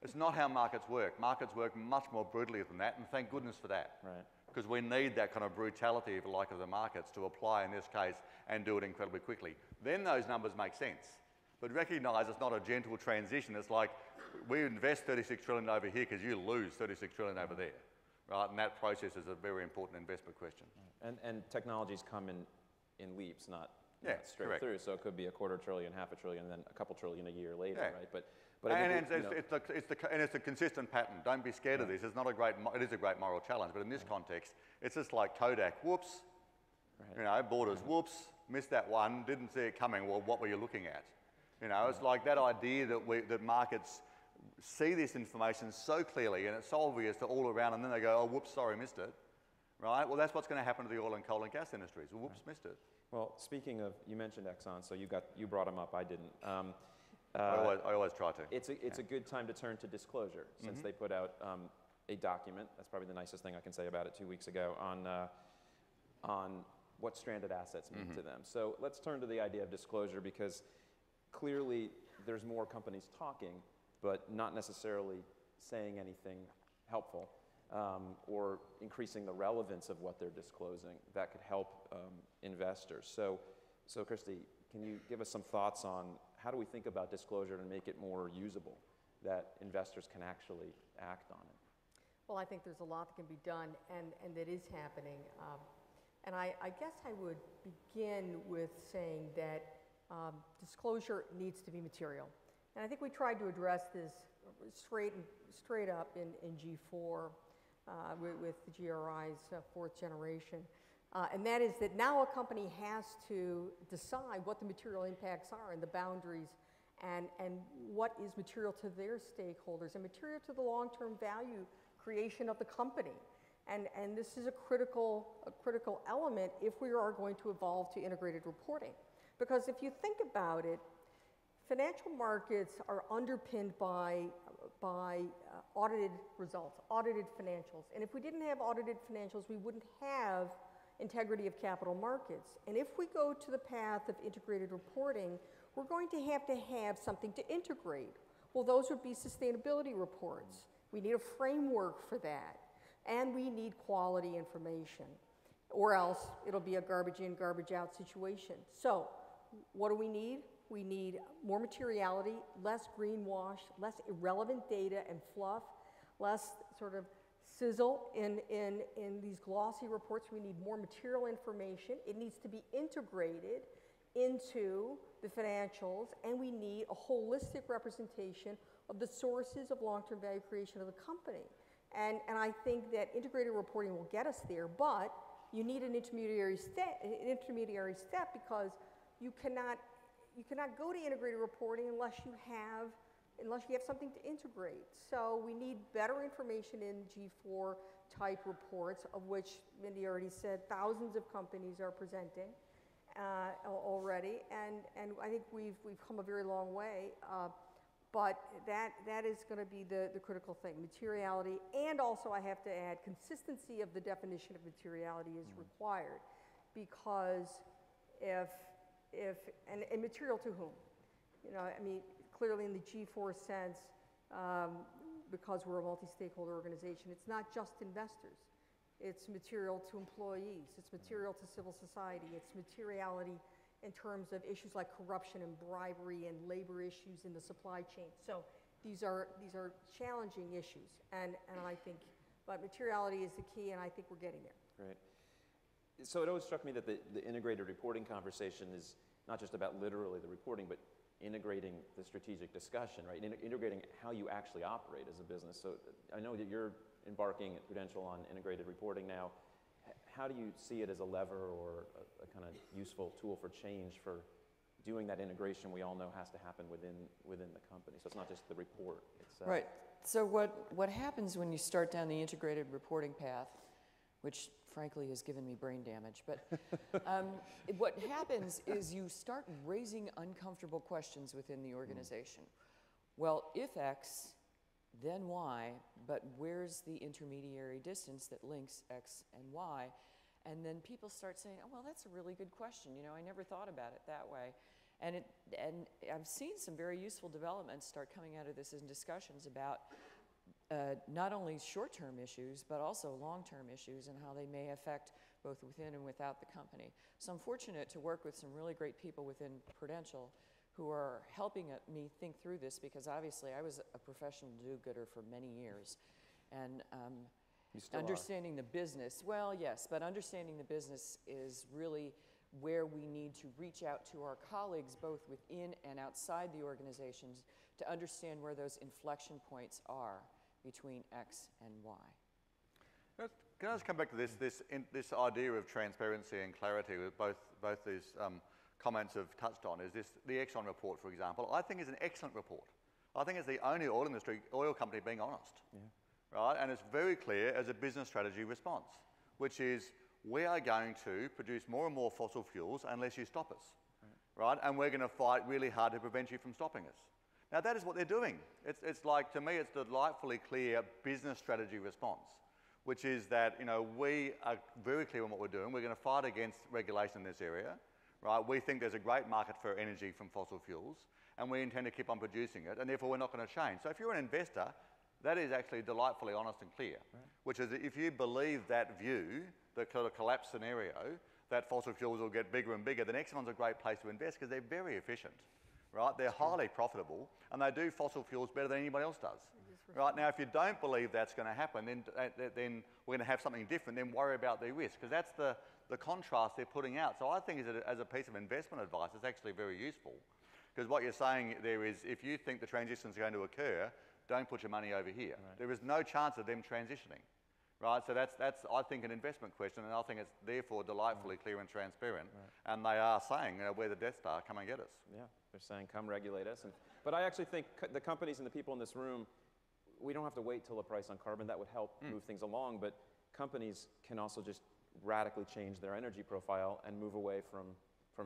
It's not how markets work. Markets work much more brutally than that, and thank goodness for that. Right. Because we need that kind of brutality, if you like, of the markets to apply in this case and do it incredibly quickly. Then those numbers make sense. But recognise it's not a gentle transition. It's like, we invest 36 trillion over here because you lose 36 trillion over there. Right, and that process is a very important investment question. And technologies come in leaps, not straight correct. through. So it could be $250 billion, $500 billion, and then a couple trillion a year later, right? But it's a consistent pattern. Don't be scared of this. It's not a great. It is a great moral challenge, but in this context, it's just like Kodak. Whoops. You know, Borders. Whoops. Missed that one. Didn't see it coming. Well, what were you looking at? You know, it's like that idea that markets see this information so clearly and it's so obvious to all around, and then they go, oh, whoops, sorry, missed it. Right? Well, that's what's going to happen to the oil and coal and gas industries. Well, whoops, missed it. Well, speaking of, you mentioned Exxon, so you brought them up. I didn't. I always try to. It's a good time to turn to disclosure, since they put out a document. That's probably the nicest thing I can say about it 2 weeks ago on what stranded assets mean to them. So let's turn to the idea of disclosure, because clearly there's more companies talking, but not necessarily saying anything helpful. Or increasing the relevance of what they're disclosing that could help investors. So Christy, can you give us some thoughts on how do we think about disclosure to make it more usable, that investors can actually act on it? Well, I think there's a lot that can be done, and that is happening. And I guess I would begin with saying that disclosure needs to be material. And I think we tried to address this straight up in G4. With the GRI's fourth generation. And that is that now a company has to decide what the material impacts are and the boundaries and what is material to their stakeholders and material to the long-term value creation of the company. And this is a critical element if we are going to evolve to integrated reporting. Because if you think about it, financial markets are underpinned by audited results, audited financials. And if we didn't have audited financials, we wouldn't have integrity of capital markets. And if we go to the path of integrated reporting, we're going to have something to integrate. Well, those would be sustainability reports. We need a framework for that. And we need quality information. Or else it'll be a garbage in, garbage out situation. So what do we need? We need more materiality, less greenwash, less irrelevant data and fluff, less sort of sizzle in these glossy reports. We need more material information. It needs to be integrated into the financials, and we need a holistic representation of the sources of long-term value creation of the company. And I think that integrated reporting will get us there, but you need an intermediary step because you cannot go to integrated reporting unless you have something to integrate. So we need better information in G4 type reports, of which Mindy already said thousands of companies are presenting already, and I think we've come a very long way. But that is going to be the critical thing, materiality, and also I have to add consistency of the definition of materiality is required, because and material to whom? You know, I mean, clearly in the G4 sense, because we're a multi-stakeholder organization. It's not just investors. It's material to employees. It's material to civil society. It's materiality in terms of issues like corruption and bribery and labor issues in the supply chain. So these are challenging issues, and I think, but materiality is the key, and I think we're getting there. Great. So it always struck me that the integrated reporting conversation is not just about literally the reporting, but integrating the strategic discussion, right? Integrating how you actually operate as a business. So I know that you're embarking at Prudential on integrated reporting now. How do you see it as a lever or a kind of useful tool for change for doing that integration we all know has to happen within the company? So it's not just the report itself. Right. So what happens when you start down the integrated reporting path, which frankly has given me brain damage, but what happens is you start raising uncomfortable questions within the organization. Well, if X, then Y, but where's the intermediary distance that links X and Y? And then people start saying, oh, well, that's a really good question. You know, I never thought about it that way. And I've seen some very useful developments start coming out of this in discussions about not only short-term issues, but also long-term issues and how they may affect both within and without the company. So I'm fortunate to work with some really great people within Prudential who are helping me think through this, because obviously I was a professional do-gooder for many years. And You still understanding the business, well, yes, but understanding the business is really where we need to reach out to our colleagues both within and outside the organizations to understand where those inflection points are between X and Y. Can I just come back to this idea of transparency and clarity with both these comments have touched on? Is this the Exxon report, for example? I think is an excellent report. I think it's the only oil company being honest, right? And it's very clear as a business strategy response, which is we are going to produce more and more fossil fuels unless you stop us, right? And we're going to fight really hard to prevent you from stopping us. Now that is what they're doing. It's like, to me, it's a delightfully clear business strategy response, which is that, you know, we are very clear on what we're doing. We're going to fight against regulation in this area, right? We think there's a great market for energy from fossil fuels, and we intend to keep on producing it, and therefore we're not going to change. So if you're an investor, that is actually delightfully honest and clear, which is that if you believe that view, the kind of collapse scenario, that fossil fuels will get bigger and bigger, then Exxon's a great place to invest because they're very efficient, right? They're highly profitable, and they do fossil fuels better than anybody else does. Right, now, if you don't believe that's going to happen, then we're going to have something different, then worry about the risk, because that's the contrast they're putting out. So I think as a piece of investment advice, it's actually very useful, because what you're saying there is, if you think the transition is going to occur, don't put your money over here. Right. There is no chance of them transitioning, right? So that's I think, an investment question, and I think it's therefore delightfully clear and transparent. Right. And they are saying, you know, we're the Death Star, come and get us. Yeah, they're saying, come regulate us. But I actually think the companies and the people in this room, we don't have to wait till the price on carbon. That would help move things along, but companies can also just radically change their energy profile and move away from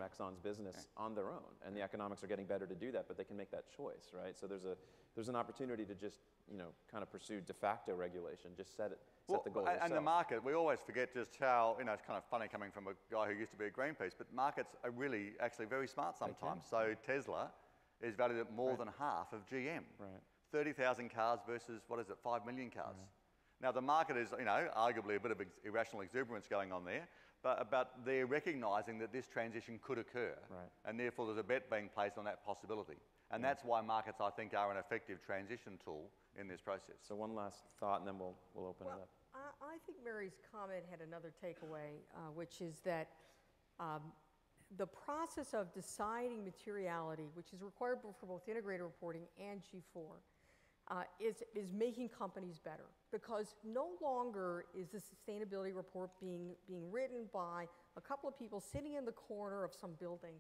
Exxon's business on their own. And the economics are getting better to do that, but they can make that choice, right? So there's an opportunity to just, you know, kind of pursue de facto regulation, just set the goal yourself. And the market, we always forget just how, you know, it's kind of funny coming from a guy who used to be at Greenpeace, but markets are really actually very smart sometimes. So Tesla is valued at more than half of GM. Right. 30,000 cars versus, 5 million cars. Now, the market is, you know, arguably a bit of irrational exuberance going on there, but they're recognising that this transition could occur, and therefore there's a bet being placed on that possibility. And that's why markets, I think, are an effective transition tool in this process. So one last thought, and then we'll open it up. I think Mary's comment had another takeaway, which is that the process of deciding materiality, which is required for both integrated reporting and G4, is making companies better, because no longer is the sustainability report being written by a couple of people sitting in the corner of some building.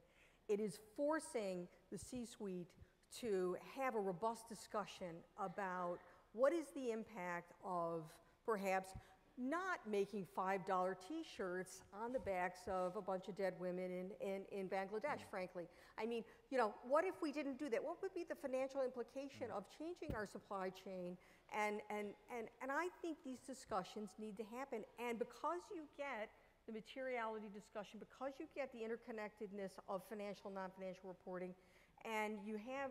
It is forcing the C-suite to have a robust discussion about what is the impact of perhaps not making $5 T-shirts on the backs of a bunch of dead women in Bangladesh, frankly. I mean, you know, what if we didn't do that? What would be the financial implication of changing our supply chain? And I think these discussions need to happen. And because you get the materiality discussion, because you get the interconnectedness of financial, non-financial reporting, and you have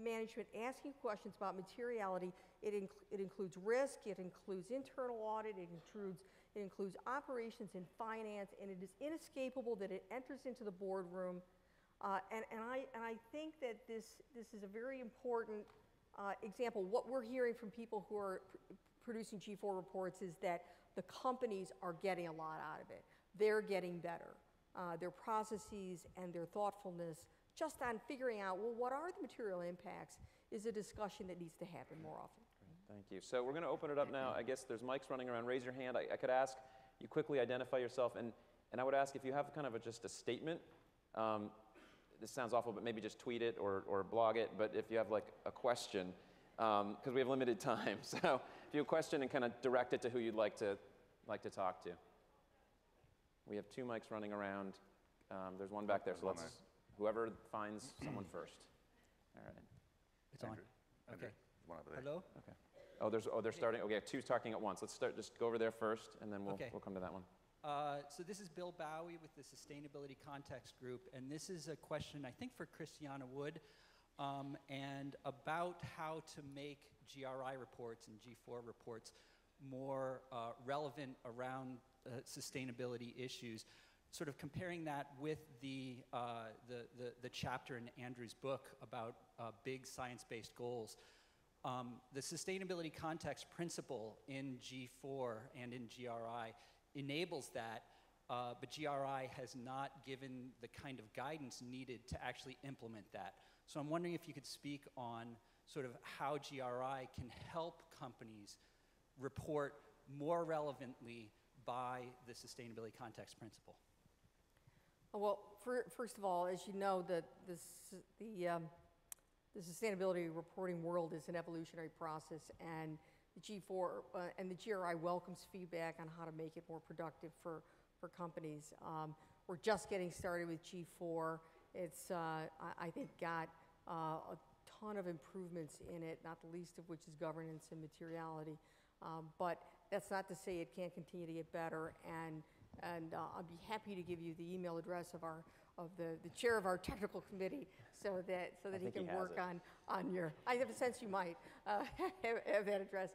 management asking questions about materiality. It includes risk, it includes internal audit, it includes operations and finance, and it is inescapable that it enters into the boardroom. And I think that this is a very important example. What we're hearing from people who are producing G4 reports is that the companies are getting a lot out of it. They're getting better. Their processes and their thoughtfulness just on figuring out, well, what are the material impacts is a discussion that needs to happen more often. Thank you. So we're going to open it up now. I guess there's mics running around. Raise your hand. I could ask you quickly identify yourself, and I would ask if you have kind of just a statement. This sounds awful, but maybe just tweet it or blog it. But if you have like a question, because we have limited time, so if you have a question and kind of direct it to who you'd like to talk to. We have 2 mics running around. There's one back there, so let's whoever finds someone first. All right. It's on. Andrew. Okay. One over there. Hello? Okay. They're starting. Okay, 2's talking at once. Let's start. Just go over there first, and then we'll come to that one. So this is Bill Bowie with the Sustainability Context Group, and this is a question, I think, for Christiana Wood, and about how to make GRI reports and G4 reports more relevant around sustainability issues. Sort of comparing that with the chapter in Andrew's book about big science-based goals. The sustainability context principle in G4 and in GRI enables that, but GRI has not given the kind of guidance needed to actually implement that. So I'm wondering if you could speak on sort of how GRI can help companies report more relevantly by the sustainability context principle. Well, first of all, as you know, the sustainability reporting world is an evolutionary process, and the G4 and the GRI welcomes feedback on how to make it more productive for companies. We're just getting started with G4. It's, I think, got a ton of improvements in it, not the least of which is governance and materiality. But that's not to say it can't continue to get better, and I'll be happy to give you the email address of the chair of our technical committee, so that he can work on your. I have a sense you might have that address,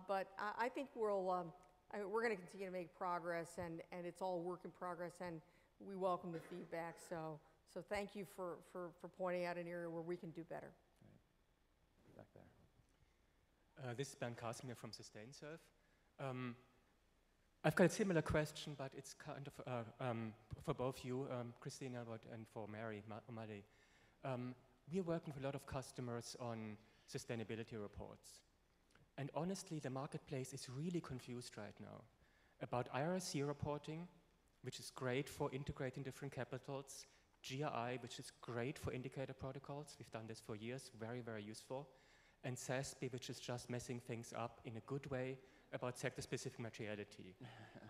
but I think we're going to continue to make progress, and it's all work in progress, and we welcome the feedback. So thank you for pointing out an area where we can do better. Right. Back there. This is Ben Kasinger from SustainSurf. I've got a similar question, but it's kind of for both you, Christina, and for Mary O'Malley. We're working with a lot of customers on sustainability reports. And honestly, the marketplace is really confused right now about IRC reporting, which is great for integrating different capitals, GRI, which is great for indicator protocols. We've done this for years, very, very useful. And SASB, which is just messing things up in a good way about sector-specific materiality.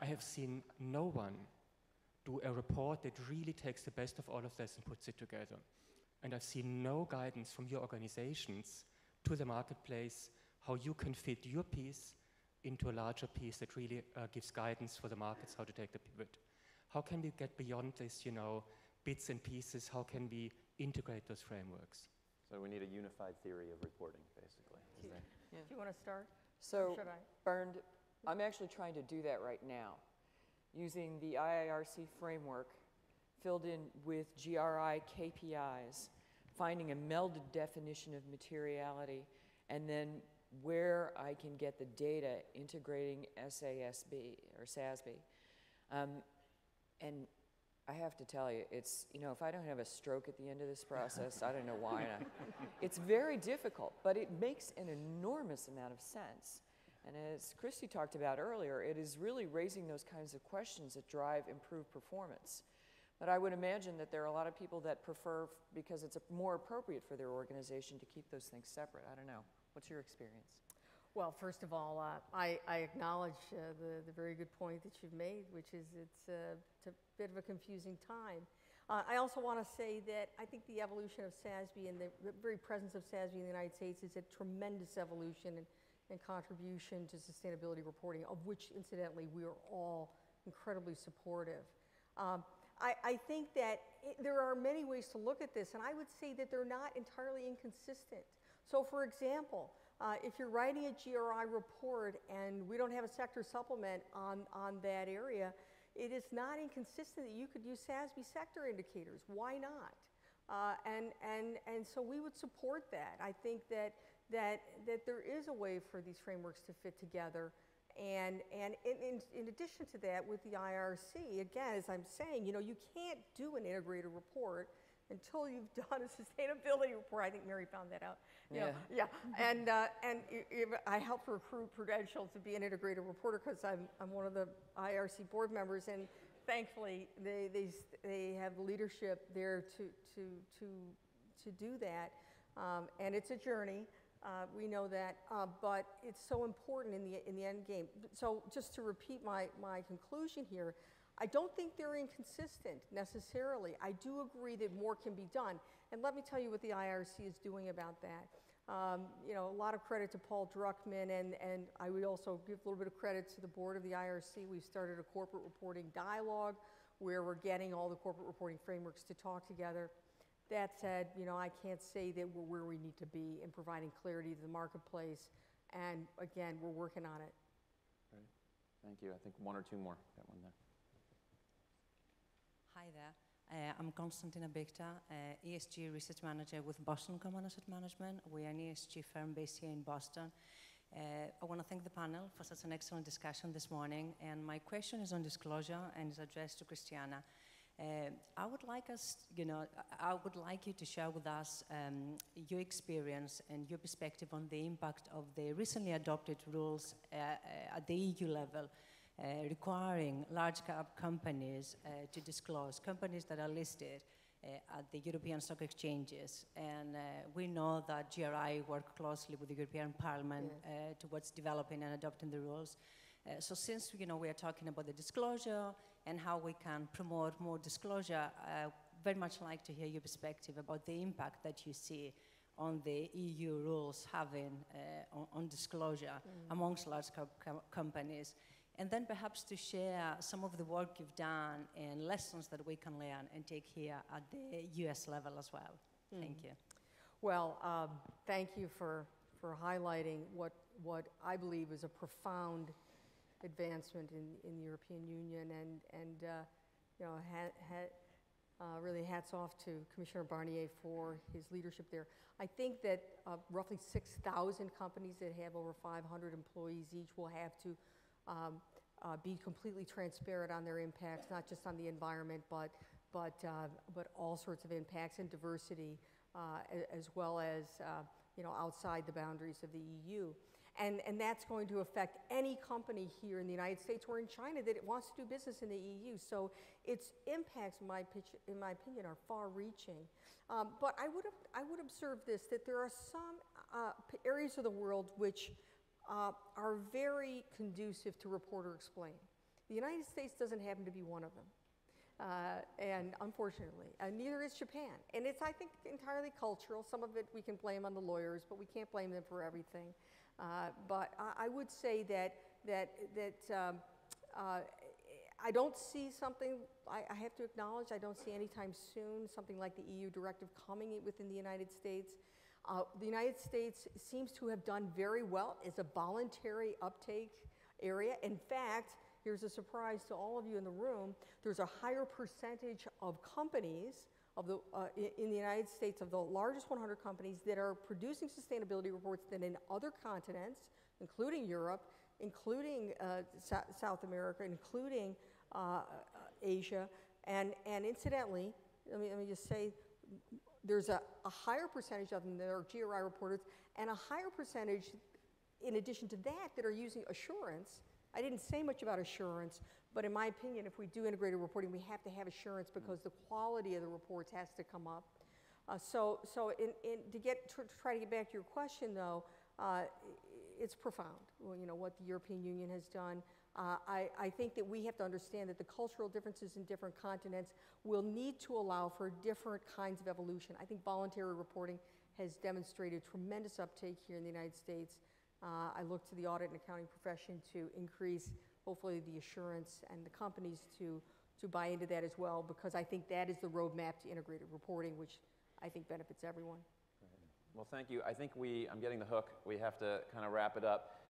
I have seen no one do a report that really takes the best of all of this and puts it together. And I've seen no guidance from your organizations to the marketplace how you can fit your piece into a larger piece that really gives guidance for the markets how to take the pivot. How can we get beyond this, bits and pieces? How can we integrate those frameworks? So we need a unified theory of reporting, basically. Do you want to start? So, should I? Bernd, I'm actually trying to do that right now, using the IIRC framework filled in with GRI KPIs, finding a melded definition of materiality, and then where I can get the data integrating SASB or SASB. And I have to tell you, it's, if I don't have a stroke at the end of this process, I don't know why. It's very difficult, but it makes an enormous amount of sense. And as Christy talked about earlier, it is really raising those kinds of questions that drive improved performance. But I would imagine that there are a lot of people that prefer, because it's more appropriate for their organization, to keep those things separate. I don't know. What's your experience? Well, first of all, I acknowledge the very good point that you've made, which is it's a bit of a confusing time. I also want to say that I think the evolution of SASB and the very presence of SASB in the United States is a tremendous evolution and contribution to sustainability reporting, of which, incidentally, we are all incredibly supportive. I think that there are many ways to look at this, and I would say that they're not entirely inconsistent. So for example, if you're writing a GRI report and we don't have a sector supplement on that area, it is not inconsistent that you could use SASB sector indicators. Why not? And so we would support that. I think that there is a way for these frameworks to fit together. And in addition to that, with the IRC, again, as I'm saying, you know, you can't do an integrated report until you've done a sustainability report. I think Mary found that out. You know, yeah. And I helped recruit Prudential to be an integrated reporter because I'm one of the IRC board members, and thankfully they have leadership there to do that. And it's a journey. We know that, but it's so important in the end game. So just to repeat my conclusion here, I don't think they're inconsistent necessarily. I do agree that more can be done. And let me tell you what the IRC is doing about that. You know, a lot of credit to Paul Druckmann, and I would also give a little bit of credit to the board of the IRC. We've started a corporate reporting dialogue where we're getting all the corporate reporting frameworks to talk together. That said, you know, I can't say that we're where we need to be in providing clarity to the marketplace. And again, we're working on it. Great. Thank you. I think one or two more. Got one there. Hi there. I'm Konstantina Bikta, ESG Research Manager with Boston Common Asset Management. We are an ESG firm based here in Boston. I want to thank the panel for such an excellent discussion this morning. And my question is on disclosure and is addressed to Christiana. I would like you to share with us your experience and your perspective on the impact of the recently adopted rules at the EU level requiring large cap companies to disclose, companies that are listed at the European stock exchanges. And we know that GRI work closely with the European Parliament towards developing and adopting the rules. So since we are talking about the disclosure and how we can promote more disclosure, I very much like to hear your perspective about the impact that you see on the EU rules having on disclosure amongst large companies. And then perhaps to share some of the work you've done and lessons that we can learn and take here at the US level as well. Thank you. Well, thank you for highlighting what I believe is a profound advancement in the European Union, and you know, really hats off to Commissioner Barnier for his leadership there. I think that roughly 6,000 companies that have over 500 employees each will have to be completely transparent on their impacts, not just on the environment, but all sorts of impacts and diversity, as well as you know, outside the boundaries of the EU. And that's going to affect any company here in the United States or in China that wants to do business in the EU. So its impacts, in my opinion, are far-reaching. But I would observe this, that there are some areas of the world which are very conducive to report or explain. The United States doesn't happen to be one of them. And unfortunately, neither is Japan. And it's, I think, entirely cultural. Some of it we can blame on the lawyers, but we can't blame them for everything. But I would say that I don't see something, I have to acknowledge, I don't see anytime soon something like the EU directive coming within the United States. The United States seems to have done very well as a voluntary uptake area. In fact, here's a surprise to all of you in the room, there's a higher percentage of companies in the United States, of the largest 100 companies, that are producing sustainability reports than in other continents, including Europe, including South America, including Asia. And incidentally, let me just say, there's a higher percentage of them that are GRI reporters, and a higher percentage, in addition to that are using assurance. I didn't say much about assurance, but in my opinion, if we do integrated reporting, we have to have assurance because the quality of the reports has to come up. So to try to get back to your question, though, it's profound. Well, you know, what the European Union has done. I think that we have to understand that the cultural differences in different continents will need to allow for different kinds of evolution. I think voluntary reporting has demonstrated tremendous uptake here in the United States. I look to the audit and accounting profession to increase, hopefully, the assurance, and the companies to to buy into that as well, because I think that is the roadmap to integrated reporting, which I think benefits everyone. Well, thank you. I think I'm getting the hook. We have to kind of wrap it up.